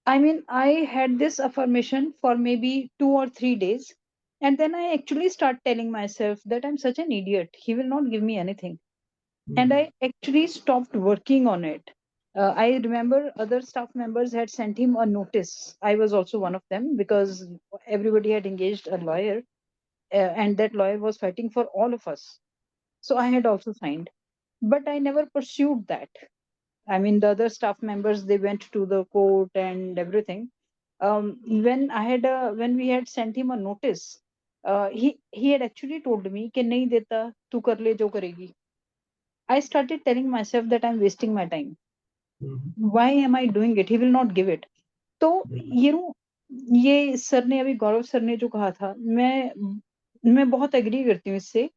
I mean, I had this affirmation for maybe 2 or 3 days, and then I actually start telling myself that I'm such an idiot. He will not give me anything. And I actually stopped working on it. I remember other staff members had sent him a notice. I was also one of them because everybody had engaged a lawyer, and that lawyer was fighting for all of us. So I had also signed, but I never pursued that. I mean, the other staff members, they went to the court and everything. When we had sent him a notice, he had actually told me कि नहीं देता, तू कर ले जो करेगी. I started telling myself that I'm wasting my time. Why am I doing it? He will not give it. तो ये सर ने अभी गौरव सर ने जो कहा था, मैं बहुत एग्री करती हूँ इससे।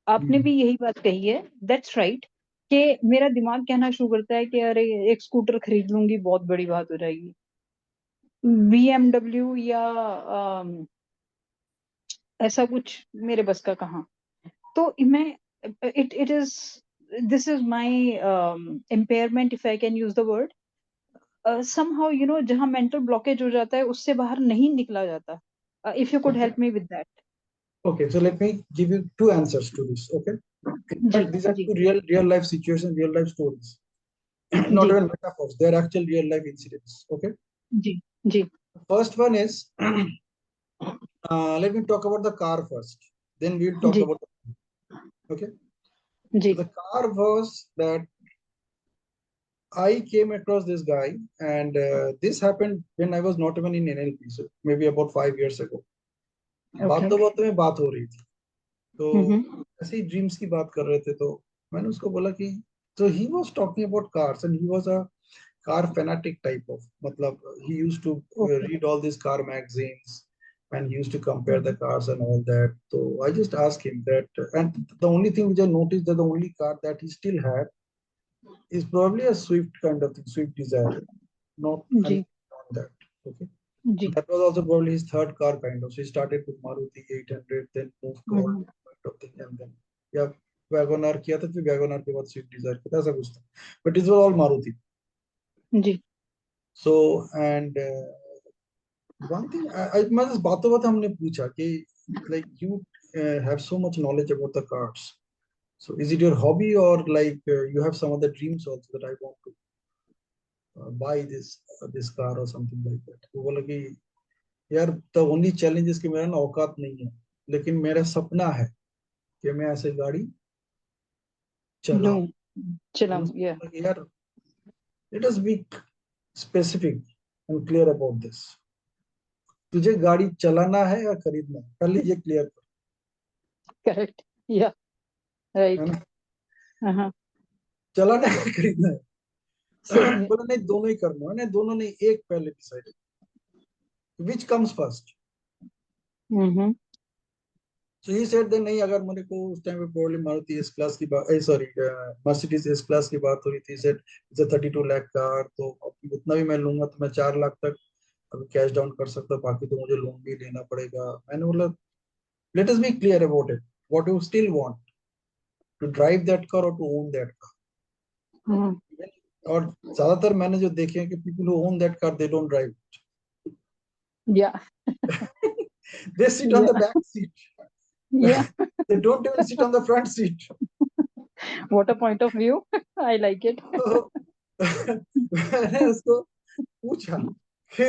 आपने भी यही बात कही है, दैट्स राइट, कि मेरा दिमाग कहना शुरू करता है कि अरे एक स्कूटर खरीद लूंगी, बहुत बड़ी बात हो जाएगी, BMW या ऐसा कुछ मेरे बस का कहाँ। तो मैं it is this is my impairment, if I can use the word. Somehow, जहाँ mental blockage हो जाता है, उससे बाहर नहीं निकला जाता. If you could help me with that. Okay, so let me give you 2 answers to this. Okay, in fact, these are 2 real life situations, real life stories. Not even metaphors, they are actual real life incidents. Okay. Ji. The first one is let me talk about the car first, then we'll talk about okay. So the car was that I came across this guy, and this happened when I was not even in NLP, so maybe about 5 years ago. बातों में बात हो रही थी, तो ऐसे ही dreams की बात कर रहे थे, तो मैंने उसको बोला कि So he was talking about cars, and he was a car fanatic type of. Matlab, he used to read all these car magazines, and he used to compare the cars and all that. So I just asked him that, and the only thing which I noticed that the only car that he still had is probably a Swift kind of thing, Swift Desire, not anything on that. Okay. That was also probably his third car kind of. So he started with Maruti 800, then moved to all kind of thing, and then yeah, WagonR किया था, फिर WagonR के बाद Swift Desire किया था, ऐसा कुछ था. But it was all Maruti. Ji. So and one thing I मतलब बातों बात हमने पूछा कि like you have so much knowledge about the cars. So is it your hobby, or like you have some other dreams also that I want to buy this car or something like that? वो बोला कि यार the only challenge is कि मेरा ना औकात नहीं है, लेकिन मेरा सपना है कि मैं ऐसे गाड़ी चलाऊं. Yeah. यार let us be specific and clear about this. तुझे गाड़ी चलाना है या खरीदना है, पहले ये क्लियर कर. Correct. Yeah. Right. है ना? चलाना है खरीदना है. बोला नहीं, दोनों ही करना है. नहीं, दोनों नहीं, एक पहले decide. Which comes first? So he said that नहीं, अगर मेरे को उस टाइम पे प्रॉब्लम मारुति एस क्लास की बात, सॉरी मर्सिडीज एस क्लास की बात हो रही थी. Set it's a 32 lakh car, तो उतना भी मैं लूंगा तो मैं 4 लाख तक अभी कैश डाउन कर सकता, बाकी तो मुझे लोन भी लेना पड़ेगा. मैंने बोला let us be clear about it. What you still want to drive that car और टू ओन दैट कार. और ज्यादातर मैंने जो देखे हैं कि people who own that car they don't drive. Yeah. They sit on the back seat. Yeah. They don't even sit on the front seat. What a point of view. I like it. तो मैंने उसको पूछा कि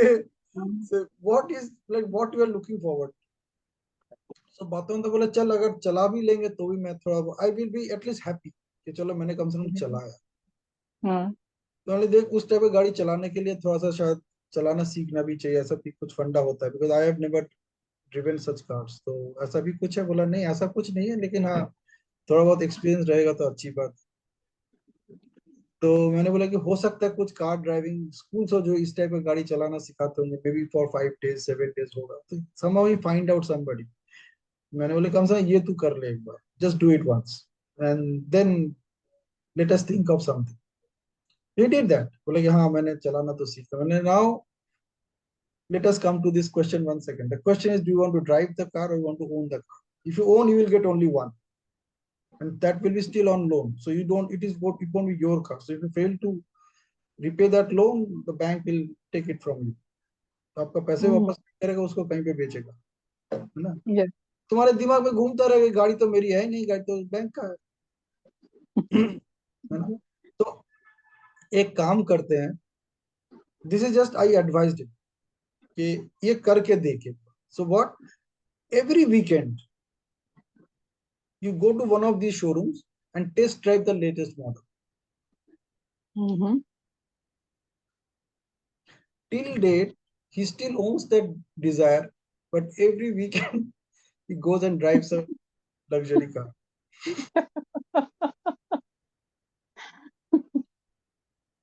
what is like what you are looking forward. So बातों तो बोला चल अगर चला भी लेंगे तो भी मैं थोड़ा I will be at least happy कि चलो मैंने कम से कम चलाया. तो मैंने देख उस टाइप की गाड़ी चलाने के लिए थोड़ा सा शायद चलाना सीखना भी चाहिए, ऐसा भी कुछ फंडा होता है. Because I have never driven such cars. तो ऐसा भी कुछ है? बोला नहीं ऐसा कुछ नहीं है, लेकिन हाँ थोड़ा बहुत एक्सपीरियंस रहेगा तो अच्छी बात. तो मैंने बोला कि हो सकता है कुछ कार ड्राइविंग स्कूल्स हो जो इस टाइप की गाड़ी चलाना सिखाते होंगे, may be for 5 days 7 days होगा, तो somehow we find out somebody. मैंने बोला कम से कम ये तू कर ले एक बार, just do it once and then let us think of something. He did that. बोले कि हाँ मैंने चलाना तो सीखा. मैंने now let us come to this question one second. The question is, do you want to drive the car or you want to own the car? If you own, you will get only one, and that will be still on loan. So you don't. It won't be your car. So if you fail to repay that loan, the bank will take it from you. तो आपका पैसे वापस करेगा, उसको कहीं पे बेचेगा, है ना? तुम्हारे दिमाग में घूमता रहेगा गाड़ी तो मेरी है नहीं, गाड़ी तो बैंक का है ना? तो एक काम करते हैं. This is just I advised कि ये करके देखे. So what, every weekend you go to one of these showrooms and test drive the latest model. Till date he still owns that Desire, but every weekend he goes and drives a luxury car.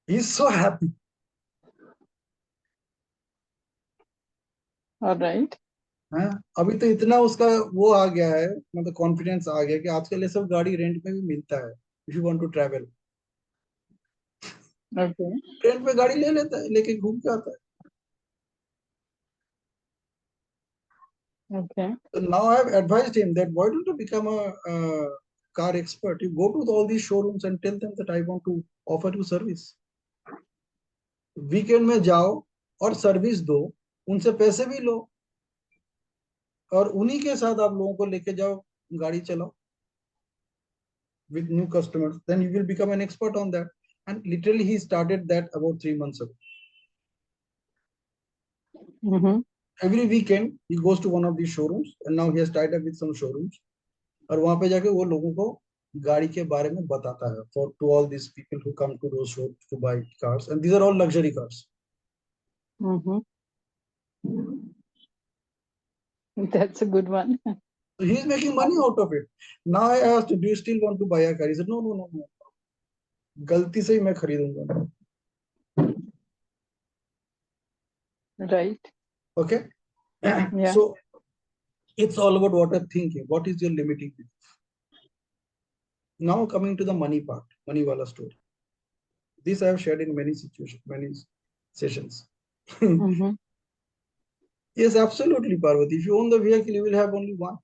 He's so happy. All right. हाँ, अभी तो इतना उसका वो आ गया है, मतलब confidence आ गया कि आजकल ये सब गाड़ी रेंट में भी मिलता है. If you want to travel, rent पे गाड़ी ले लेता है, लेके घूम के आता है. Okay. So now I have advised him that why don't you become a car expert? You go to all these showrooms and tell them that I want to offer you service. Weekend में जाओ और service दो, उनसे पैसे भी लो, और उन्हीं के साथ आप लोगों को लेके जाओ, गाड़ी चलाओ with new customers. Then you will become an expert on that. And literally he started that about 3 months ago. Every weekend he goes to one of these showrooms, and now he has tied up with some showrooms. और वहां पे जाके वो लोगों को गाड़ी के बारे में बताता है, for to all these people who come to those showrooms to buy cars, and these are all luxury cars. That's a good one. So he is making money out of it. Now I asked, do you still want to buy a car? He said, no. गलती से ही मैं खरीदूंगा. Right. Okay. Yeah. So it's all about what I'm thinking. What is your limiting belief? Now coming to the money part, money wala story. This I have shared in many situations, many sessions. Yes, absolutely, Parvati. If you own the vehicle, you will have only one.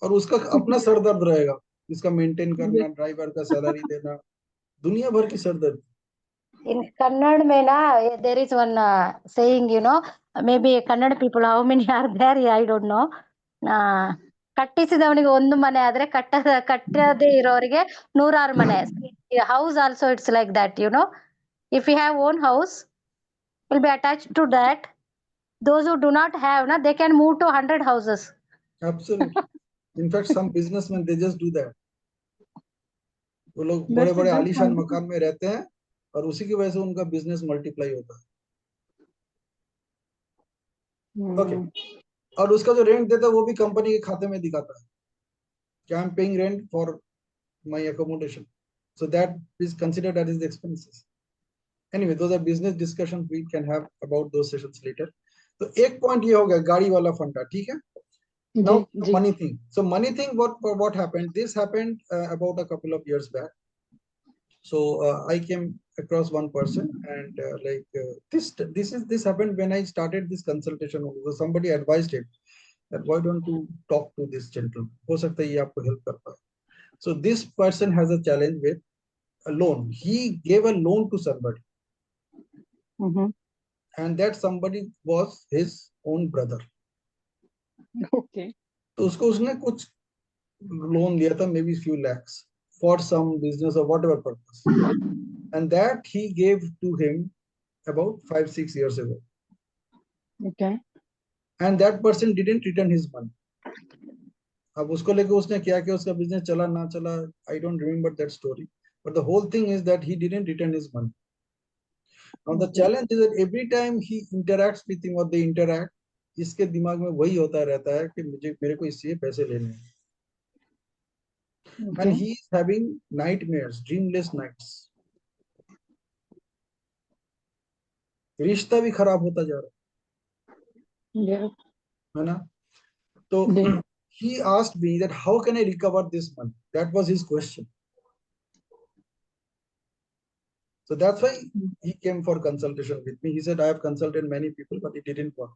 और उसका अपना sir दर्द रहेगा, इसका maintain करना, driver का salary देना, दुनिया भर की सर दर्द. In Kannada, mein na, there is one saying, you know, maybe Kannada people, how many are there? I don't know. ಕಟ್ಟಿಸಿದವನಿಗೆ ಒಂದು ಮನೆ ಆದ್ರೆ ಕಟ್ಟದೇ ಇರೋರಿಗೆ ನೂರಾರು ಮನೆ. House also it's like that, you know. If you have own house, will be attached to that. Those who do not have, na, they can move to 100 houses. Absolutely. In fact, some businessmen they just do that. वो लोग बड़े बड़े आलीशान मकान में रहते हैं और उसी की वजह से उनका बिजनेस मल्टीप्लाई होता है. ओके. और उसका जो रेंट देता है वो भी कंपनी के खाते में दिखाता है कि I am paying rent for my accommodation. So that is considered as the expenses. Anyway, those are business discussions we can have about those sessions later. तो एक पॉइंट ये हो गया गाड़ी वाला फंडा, ठीक है. Now money thing. So money thing, what happened? This happened about a couple of years back. So I came across one person and this happened when I started this consultation. So somebody advised him that why don't you talk to this gentleman? हो सकता है ये आपको help कर पाए. So this person has a challenge with a loan. He gave a loan to somebody, and that somebody was his own brother. Okay. तो उसको उसने कुछ loan लिया था, maybe few lakhs for some business or whatever purpose, and that he gave to him about 5-6 years ago. Okay. And that person didn't return his money. अब उसको लेके उसने क्या किया, उसका बिजनेस चला ना चला, I don't remember that story, but the whole thing is that he didn't return his money. Now the challenge is that every time he interacts with him or they interact, इसके दिमाग में वही होता रहता है कि मेरे को इससे पैसे लेने हैं. And he is having nightmares, dreamless nights. रिश्ता भी खराब होता जा रहा Yeah. है ना. तो he asked me that how can I recover this money? That was his question. So that's why he came for consultation with me. He said, I have consulted many people, but it didn't work.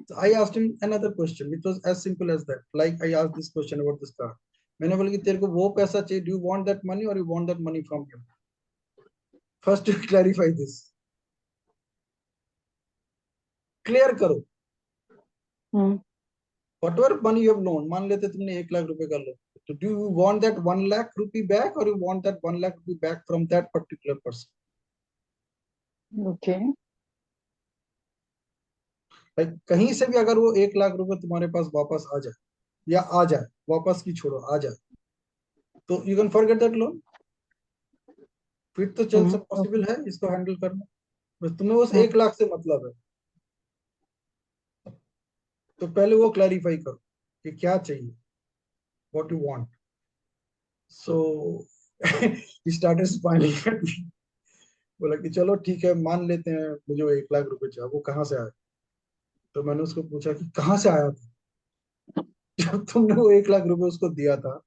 So I asked him another question, which was as simple as that. Like I asked this question about this car. मैंने बोला कि तेरे को वो पैसा चाहिए, do you want that money or you want that money from him? First, to clarify this. Clear करो. Whatever money you have loaned, मान लेते तुमने 1 लाख रुपए का loan, so do you want that 1 lakh rupee back or you want that 1 lakh rupee back from that particular person? Okay. Like कहीं से भी अगर वो 1 लाख रुपए तुम्हारे पास वापस आ जाए या आ जाए, वापस की छोड़ो, आ जाए, तो you can forget that loan. फिर तो चल सब पॉसिबल है इसको हैंडल करना, बस तुम्हें उस 1 लाख से मतलब है. तो पहले वो क्लैरिफाई करो कि क्या चाहिए, what you want. So he started smiling at me. बोला कि चलो ठीक है, मान लेते हैं मुझे वो 1 लाख रुपए चाहिए, वो कहाँ से आया. तो मैंने उसको पूछा कि कहाँ से आया था जब तुमने वो 1 लाख रुपए उसको दिया था,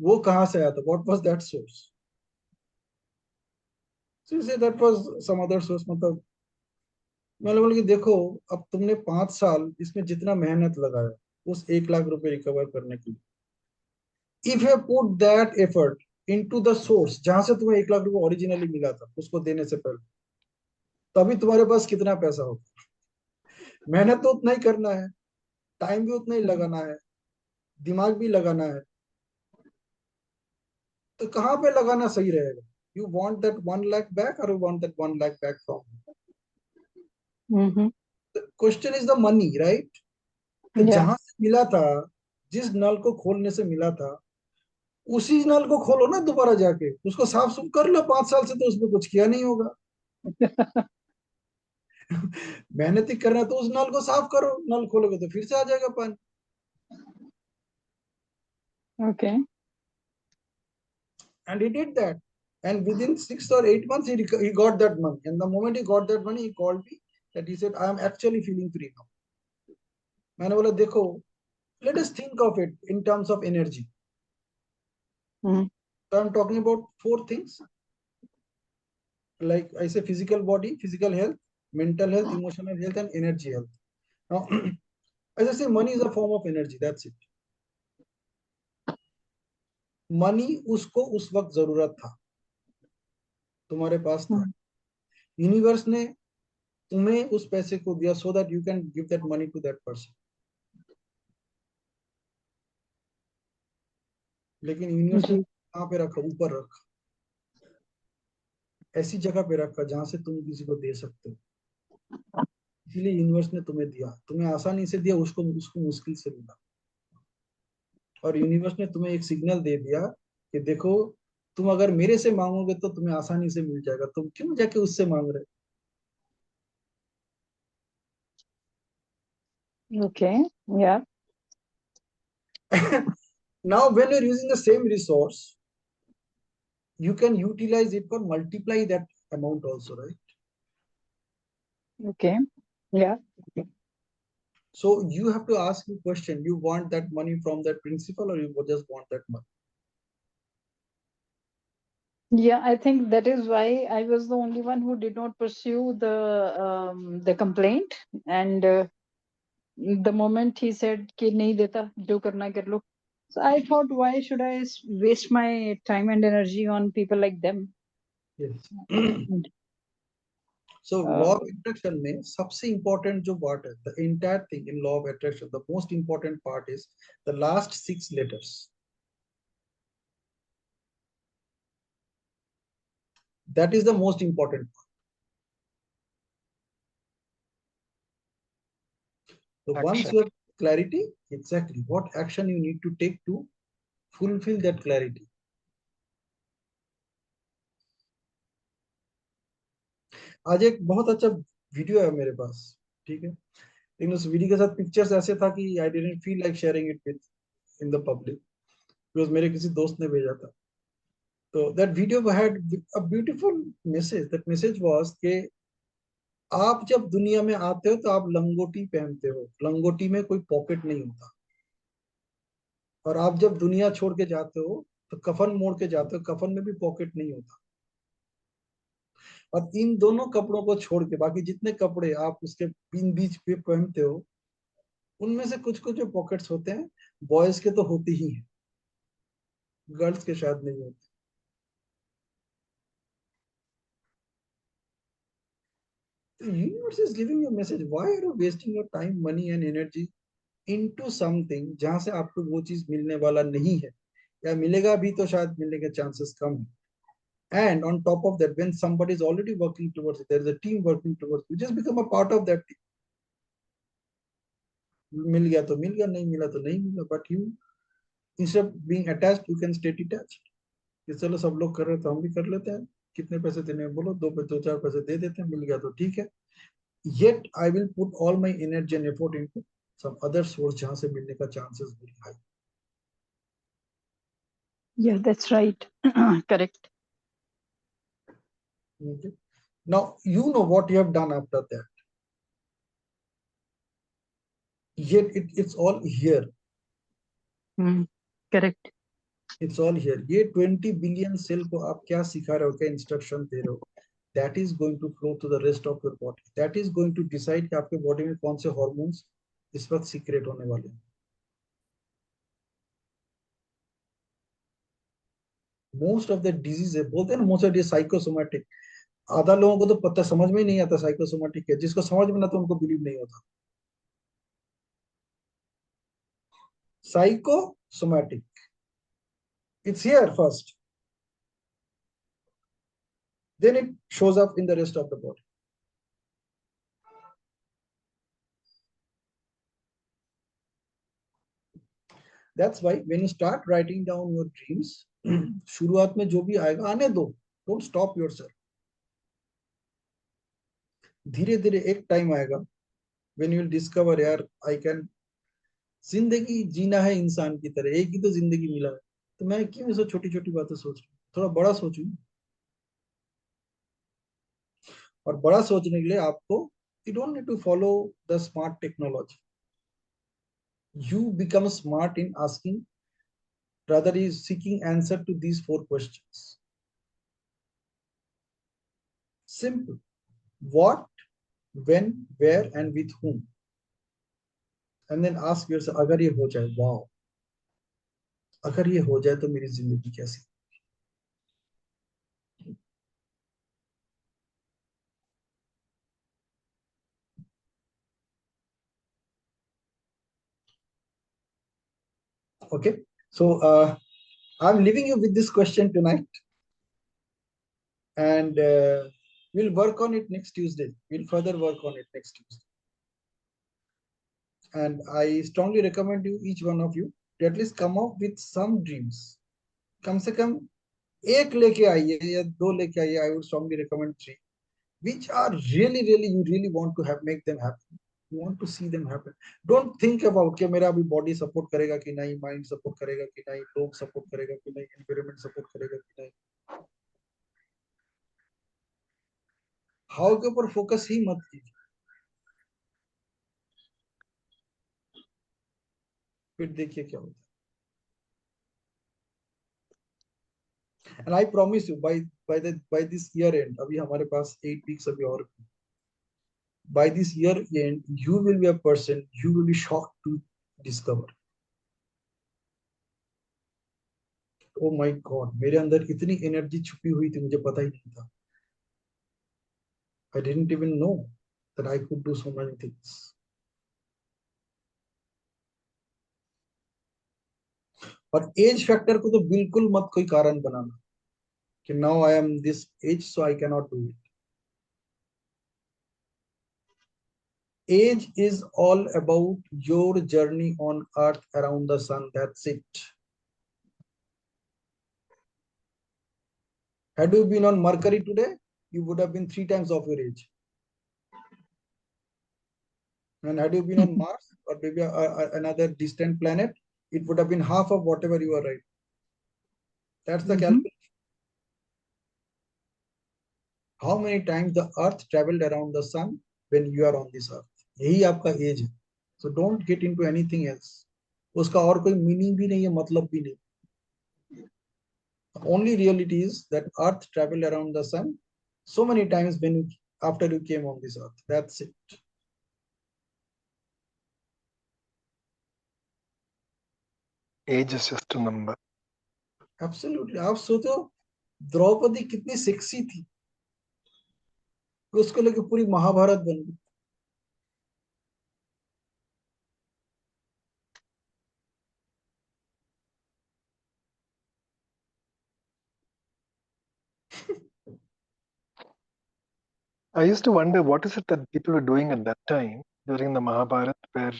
वो कहाँ से आया था, what was that source? So he said that was some other source. मतलब मैंने बोला कि देखो, अब तुमने 5 साल इसमें जितना मेहनत लगाया उस 1 लाख रुपए रिकवर करने के लिए, if you put that effort into the source जहां से तुम्हें 1 लाख रुपए ओरिजिनली मिला था उसको देने से पहले, तभी तुम्हारे पास कितना पैसा होगा. मेहनत तो उतना ही करना है, टाइम भी उतना ही लगाना है, दिमाग भी लगाना है, तो कहाँ पे लगाना सही रहेगा? You want that 1 lakh back or you want that 1 lakh back from him? The question is the money, right? तो जहां से मिला था, जिस नल को खोलने से मिला था, उसी नल को खोलो ना दोबारा जाके, उसको साफ सुफ कर लो. 5 साल से तो उसमें कुछ किया नहीं होगा. मेहनत ही करना तो उस नल को साफ करो, नल खोलोगे तो फिर से आ जाएगा पानी. Okay. And he did that. And within 6 or 8 months, he got that money. And the moment he got that money, he called me that he said, I am actually feeling free now. मैंने बोला देखो, let us think of it in terms of energy. Mhm. So I'm talking about 4 things. Like I say, physical body, physical health, mental health, emotional health, and energy health. Now, as I say, money is a form of energy. That's it. Money उसको उस वक्त जरूरत था, तुम्हारे पास था, universe ने तुम्हें उस पैसे को दिया so that you can give that money to that person. लेकिन यूनिवर्स ने कहाँ पे रखा? ऊपर रखा, ऐसी जगह पे रखा जहां से तुम किसी को दे सकते हो. इसीलिए यूनिवर्स ने तुम्हें दिया. तुम्हें आसानी से दिया, उसको मुश्किल से मिला. और यूनिवर्स ने तुम्हें एक सिग्नल दे दिया कि देखो, तुम अगर मेरे से मांगोगे तो तुम्हें आसानी से मिल जाएगा, तुम क्यों जाके उससे मांग रहे? Okay, yeah. Now when you're using the same resource, you can utilize it for multiply that amount also, right? Okay, yeah. So you have to ask the question, you want that money from that principal or you just want that money? Yeah, I think that is why I was the only one who did not pursue the complaint. And the moment he said कि नहीं देता, जो करना है कर लो. So I thought, why should I waste my time and energy on people like them? Yes. So law of attraction में सबसे important जो part है, the entire thing in law of attraction, the most important part is the last 6 letters. That is the most important part. So once you have clarity, exactly what action you need to take to fulfill that clarity. आज एक बहुत अच्छा video है मेरे पास, ठीक है, लेकिन उस वीडियो के साथ पिक्चर्स ऐसे था कि I didn't feel like sharing it with in the public, because मेरे किसी दोस्त ने भेजा था. तो that video had a beautiful message. That message was कि आप जब दुनिया में आते हो तो आप लंगोटी पहनते हो, लंगोटी में कोई पॉकेट नहीं होता. और आप जब दुनिया छोड़ के जाते हो तो कफन मोड़ के जाते हो, कफन में भी पॉकेट नहीं होता. और इन दोनों कपड़ों को छोड़ के बाकी जितने कपड़े आप उसके बीच पे पहनते हो, उनमें से कुछ कुछ जो पॉकेट्स होते हैं, बॉयज के तो होते ही हैं, गर्ल्स के शायद नहीं होते. The universe is giving you a message. Why are you wasting your time, money and energy into something जहां से आपको वो चीज मिलने वाला नहीं है, या मिलेगा भी तो शायद मिलने के चांसेस कम है. And on top of that, when somebody is already working towards it, there is a team working towards it, you just become a part of that team. मिल गया तो मिल गया, नहीं मिला तो नहीं मिला. But you, instead of being attached, you can stay detached. कि चलो सब लोग कर रहे तो हम भी कर लेते हैं, कितने पैसे देने हैं बोलो, 2-4 पैसे दे देते हैं, मिल गया तो ठीक है. Yet I will put all my energy and effort into some other source जहां से मिलने का chances very high. Yeah, that's right. Correct. Okay. Now you know what you have done after that. Yet it's all here. Correct. It's all here. ये 20 billion cell को आप क्या सिखा रहे हो, क्या instruction दे रहे हो, that is going to flow to the rest of your body. That is going to decide कि आपके body में कौन से hormones इस वक्त secrete होने वाले हैं. Most of the diseases बोलते हैं ना, most of the psychosomatic. आधा लोगों को तो पता समझ में ही नहीं आता साइकोसोमेटिक है, जिसको समझ में ना तो उनको बिलीव नहीं होता. Psychosomatic, it's here first, then it shows up in the rest of the body. That's why when you start writing down your dreams, शुरुआत में जो भी आएगा आने दो, don't stop yourself. धीरे धीरे एक टाइम आएगा when you will discover यार I can, जिंदगी जीना है इंसान की तरह, एक ही तो जिंदगी मिला है, तो मैं क्यों ये सब छोटी छोटी बातें सोच रहा हूँ. थोड़ा बड़ा सोचो, और बड़ा सोचने के लिए आपको you don't need to follow the smart technology. You become smart in asking, rather is seeking answer to these 4 questions. Simple. What, when, where, and with whom. And then ask yourself, अगर ये हो जाए, wow, अगर ये हो जाए तो मेरी जिंदगी कैसी. Okay, so I'm leaving you with this question tonight, and we'll work on it next Tuesday. We'll further work on it next Tuesday. And I strongly recommend you, each one of you, to at least come up with some dreams. कम से कम एक लेके आइए या 2 लेके आइए. I would strongly recommend 3, which are really you really want to have, make them happen. You want to see them happen. Don't think about कि मेरा अभी body support करेगा कि नहीं, mind support करेगा कि नहीं, लोग support करेगा कि नहीं, environment support करेगा कि नहीं. How के ऊपर focus ही मत कीजिए, फिर देखिए क्या होता है. And I promise you, by this year end, अभी हमारे पास 8 weeks अभी और. By this year end, you will be a person you will be shocked to discover. Oh my God, मेरे अंदर इतनी एनर्जी छुपी हुई थी, मुझे पता ही नहीं था. I didn't even know that I could do so many things. और एज फैक्टर को तो बिल्कुल मत कोई कारण बनाना कि now I am this age so I cannot do it. Age is all about your journey on earth around the sun. That's it. Had you been on Mercury today, you would have been 3 times of your age. And had you been on Mars or maybe another distant planet, it would have been half of whatever you are right. That's the calculation. How many times the earth traveled around the sun when you are on this earth? यही आपका as है. So don't get into anything else. उसका और कोई meaning भी नहीं है, मतलब भी नहीं. The only reality is that earth traveled around the sun so many times after you came on this earth. That's it. Age is just a number. Absolutely. आप सोचो द्रौपदी कितनी सेक्सी थी, उसको लेके पूरी महाभारत बन गई. I used to wonder what is it that people were doing at that time during the Mahabharata, where,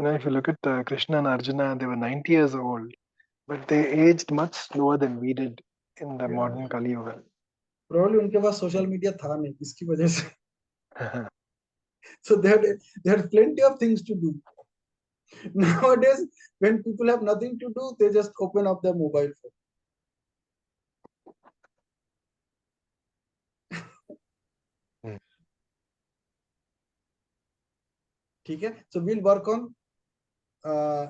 if you look at Krishna and Arjuna, they were 90 years old, but they aged much slower than we did in the modern Kali Yuga. Probably उनके पास social media था नहीं, इसकी वजह से. So they had plenty of things to do. Nowadays, when people have nothing to do, they just open up their mobile phone. ठीक है? So we'll work on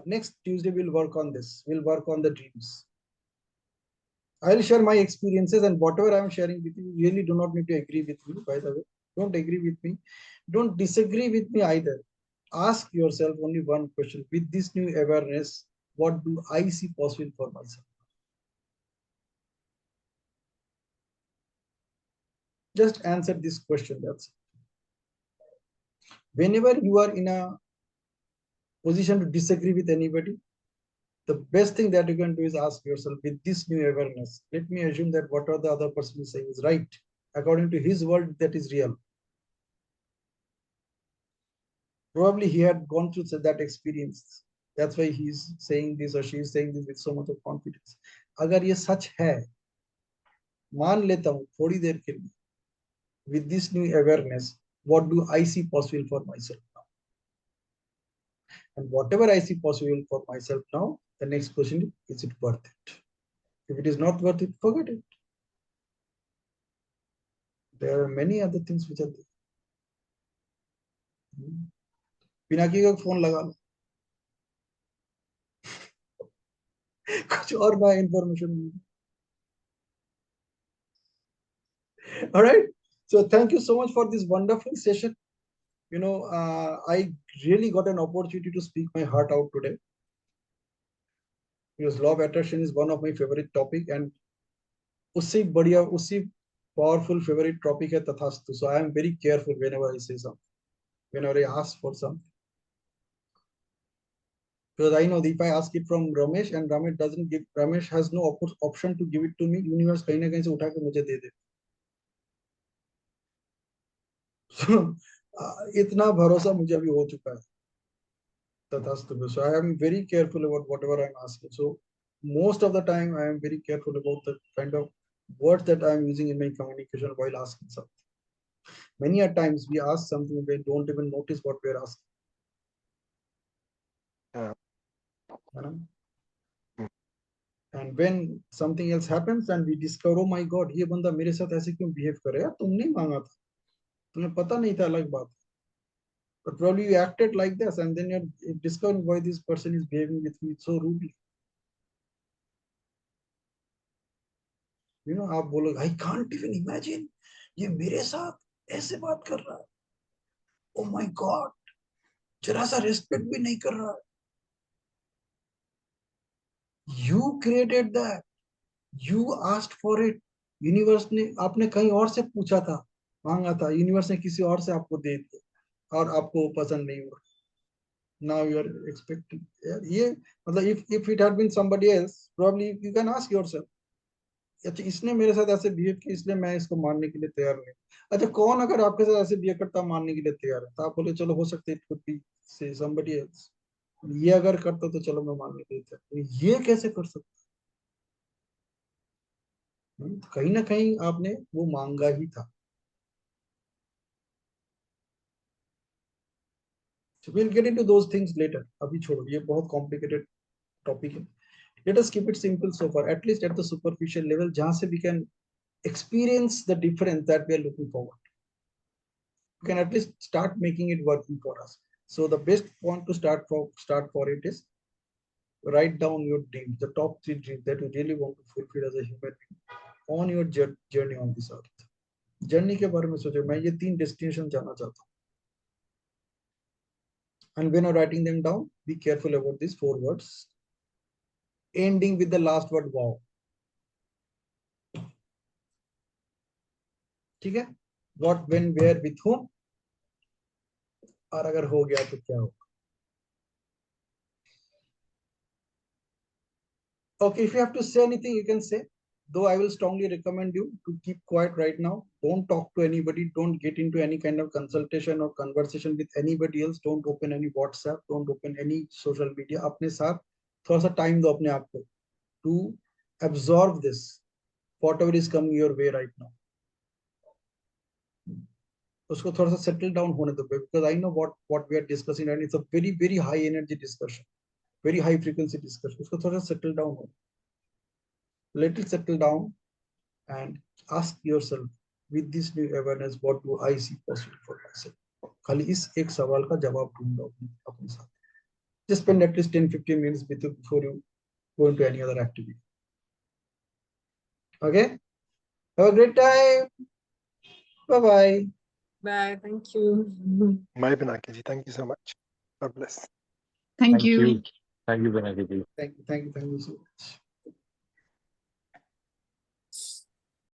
next Tuesday. We'll work on this. We'll work on the dreams. I'll share my experiences, and whatever I'm sharing with you, you really do not need to agree with me. By the way, don't agree with me. Don't disagree with me either. Ask yourself only one question: with this new awareness, what do I see possible for myself? Just answer this question. That's it. Whenever you are in a position to disagree with anybody, the best thing that you can do is ask yourself, with this new awareness, let me assume that whatever the other person is saying is right. According to his world, that is real. Probably he had gone through that experience. That's why he's saying this or she is saying this with so much of confidence. अगर ये सच है, मान लेता हूँ थोड़ी देर के लिए, with this new awareness, what do I see possible for myself now? And whatever I see possible for myself now, the next question is it worth it? If it is not worth it, forget it. There are many other things which are there. Pinaki का phone लगा लो कुछ और नया information. All right, so thank you so much for this wonderful session. I really got an opportunity to speak my heart out today, because law of attraction is one of my favorite topic, and उससे बढ़िया उससे powerful favorite topic है तथास्तु. So I am very careful whenever I say something, whenever I ask for something, because I know that if I ask it from Ramesh and Ramesh has no option to give it to me, universe कहीं ना कहीं से उठा के मुझे दे दे. So इतना भरोसा मुझे अभी हो चुका है तथास्तु. So I am very careful about whatever I am asking. So most of the time I am very careful about the kind of words that I am using in my communication while asking something. Many a times we ask something, we don't even notice what we are asking. And when something else happens and we discover, oh my God, ये बंदा मेरे साथ ऐसे क्यों behave कर रहा है? तुमने मांगा था, तुम्हें पता नहीं था, अलग बात. But probably you acted like this, and then you're discovering why this person is behaving with me so rudely. आप बोलोगे, I can't even imagine, ये मेरे साथ ऐसे बात कर रहा है. Oh my God, जरा सा respect भी नहीं कर रहा है. You created that. You asked for it. Universe ने आपने कहीं और से पूछा था, मांगा था, यूनिवर्स ने किसी और से आपको दे दिया और आपको पसंद नहीं हुआ. Now you are expecting. ये मतलब if it had been somebody else, probably you can ask yourself, अच्छा इसने मेरे साथ ऐसे बिहेव किया इसलिए मैं इसको मानने के लिए तैयार नहीं. अच्छा कौन अगर आपके साथ ऐसे बिहेव करता मानने के लिए तैयार है, तो आप बोले चलो हो सकता है it could be say somebody else. ये अगर करता तो चलो मैं मानने के लिए तैयार. ये कैसे कर सकता? कहीं ना कहीं आपने वो मांगा ही था. So we'll get into those things later. अभी छोड़ो, ये बहुत complicated topic है. Let us keep it simple so far, at least at the superficial level, जहाँ से we can experience the difference that we are looking forward. We can at least start making it working for us. So the best point to start for it is write down your dreams, the top 3 dreams that you really want to fulfill as a human being on your journey on this earth. Journey के बारे में सोचो, मैं ये 3 destination जाना चाहता हूँ. And when you're writing them down, be careful about these 4 words, ending with the last word wow. ठीक है? What, when, where, with whom, और अगर हो गया तो क्या होगा. Okay, if you have to say anything, you can say. Though I will strongly recommend you to keep quiet right now. Don't talk to anybody. Don't get into any kind of consultation or conversation with anybody else. Don't open any WhatsApp. Don't open any social media. अपने साथ थोड़ा सा time दो अपने आप को to absorb this, whatever is coming your way right now. उसको थोड़ा सा settle down होने दो, because I know what we are discussing and it's a very very high energy discussion, very high frequency discussion. उसको थोड़ा सा settle down हो. Let it settle down and ask yourself, with this new awareness, what do I see possible for myself? खाली इस एक सवाल का जवाब ढूंढो अपने साथ. Just spend at least 10-15 minutes with it before you go into any other activity. Okay? Have a great time. Bye-bye. Bye. Thank you. Bye, Pinaki ji. Thank you so much. God bless. Thank you. Thank you, Pinaki ji. Thank you so much.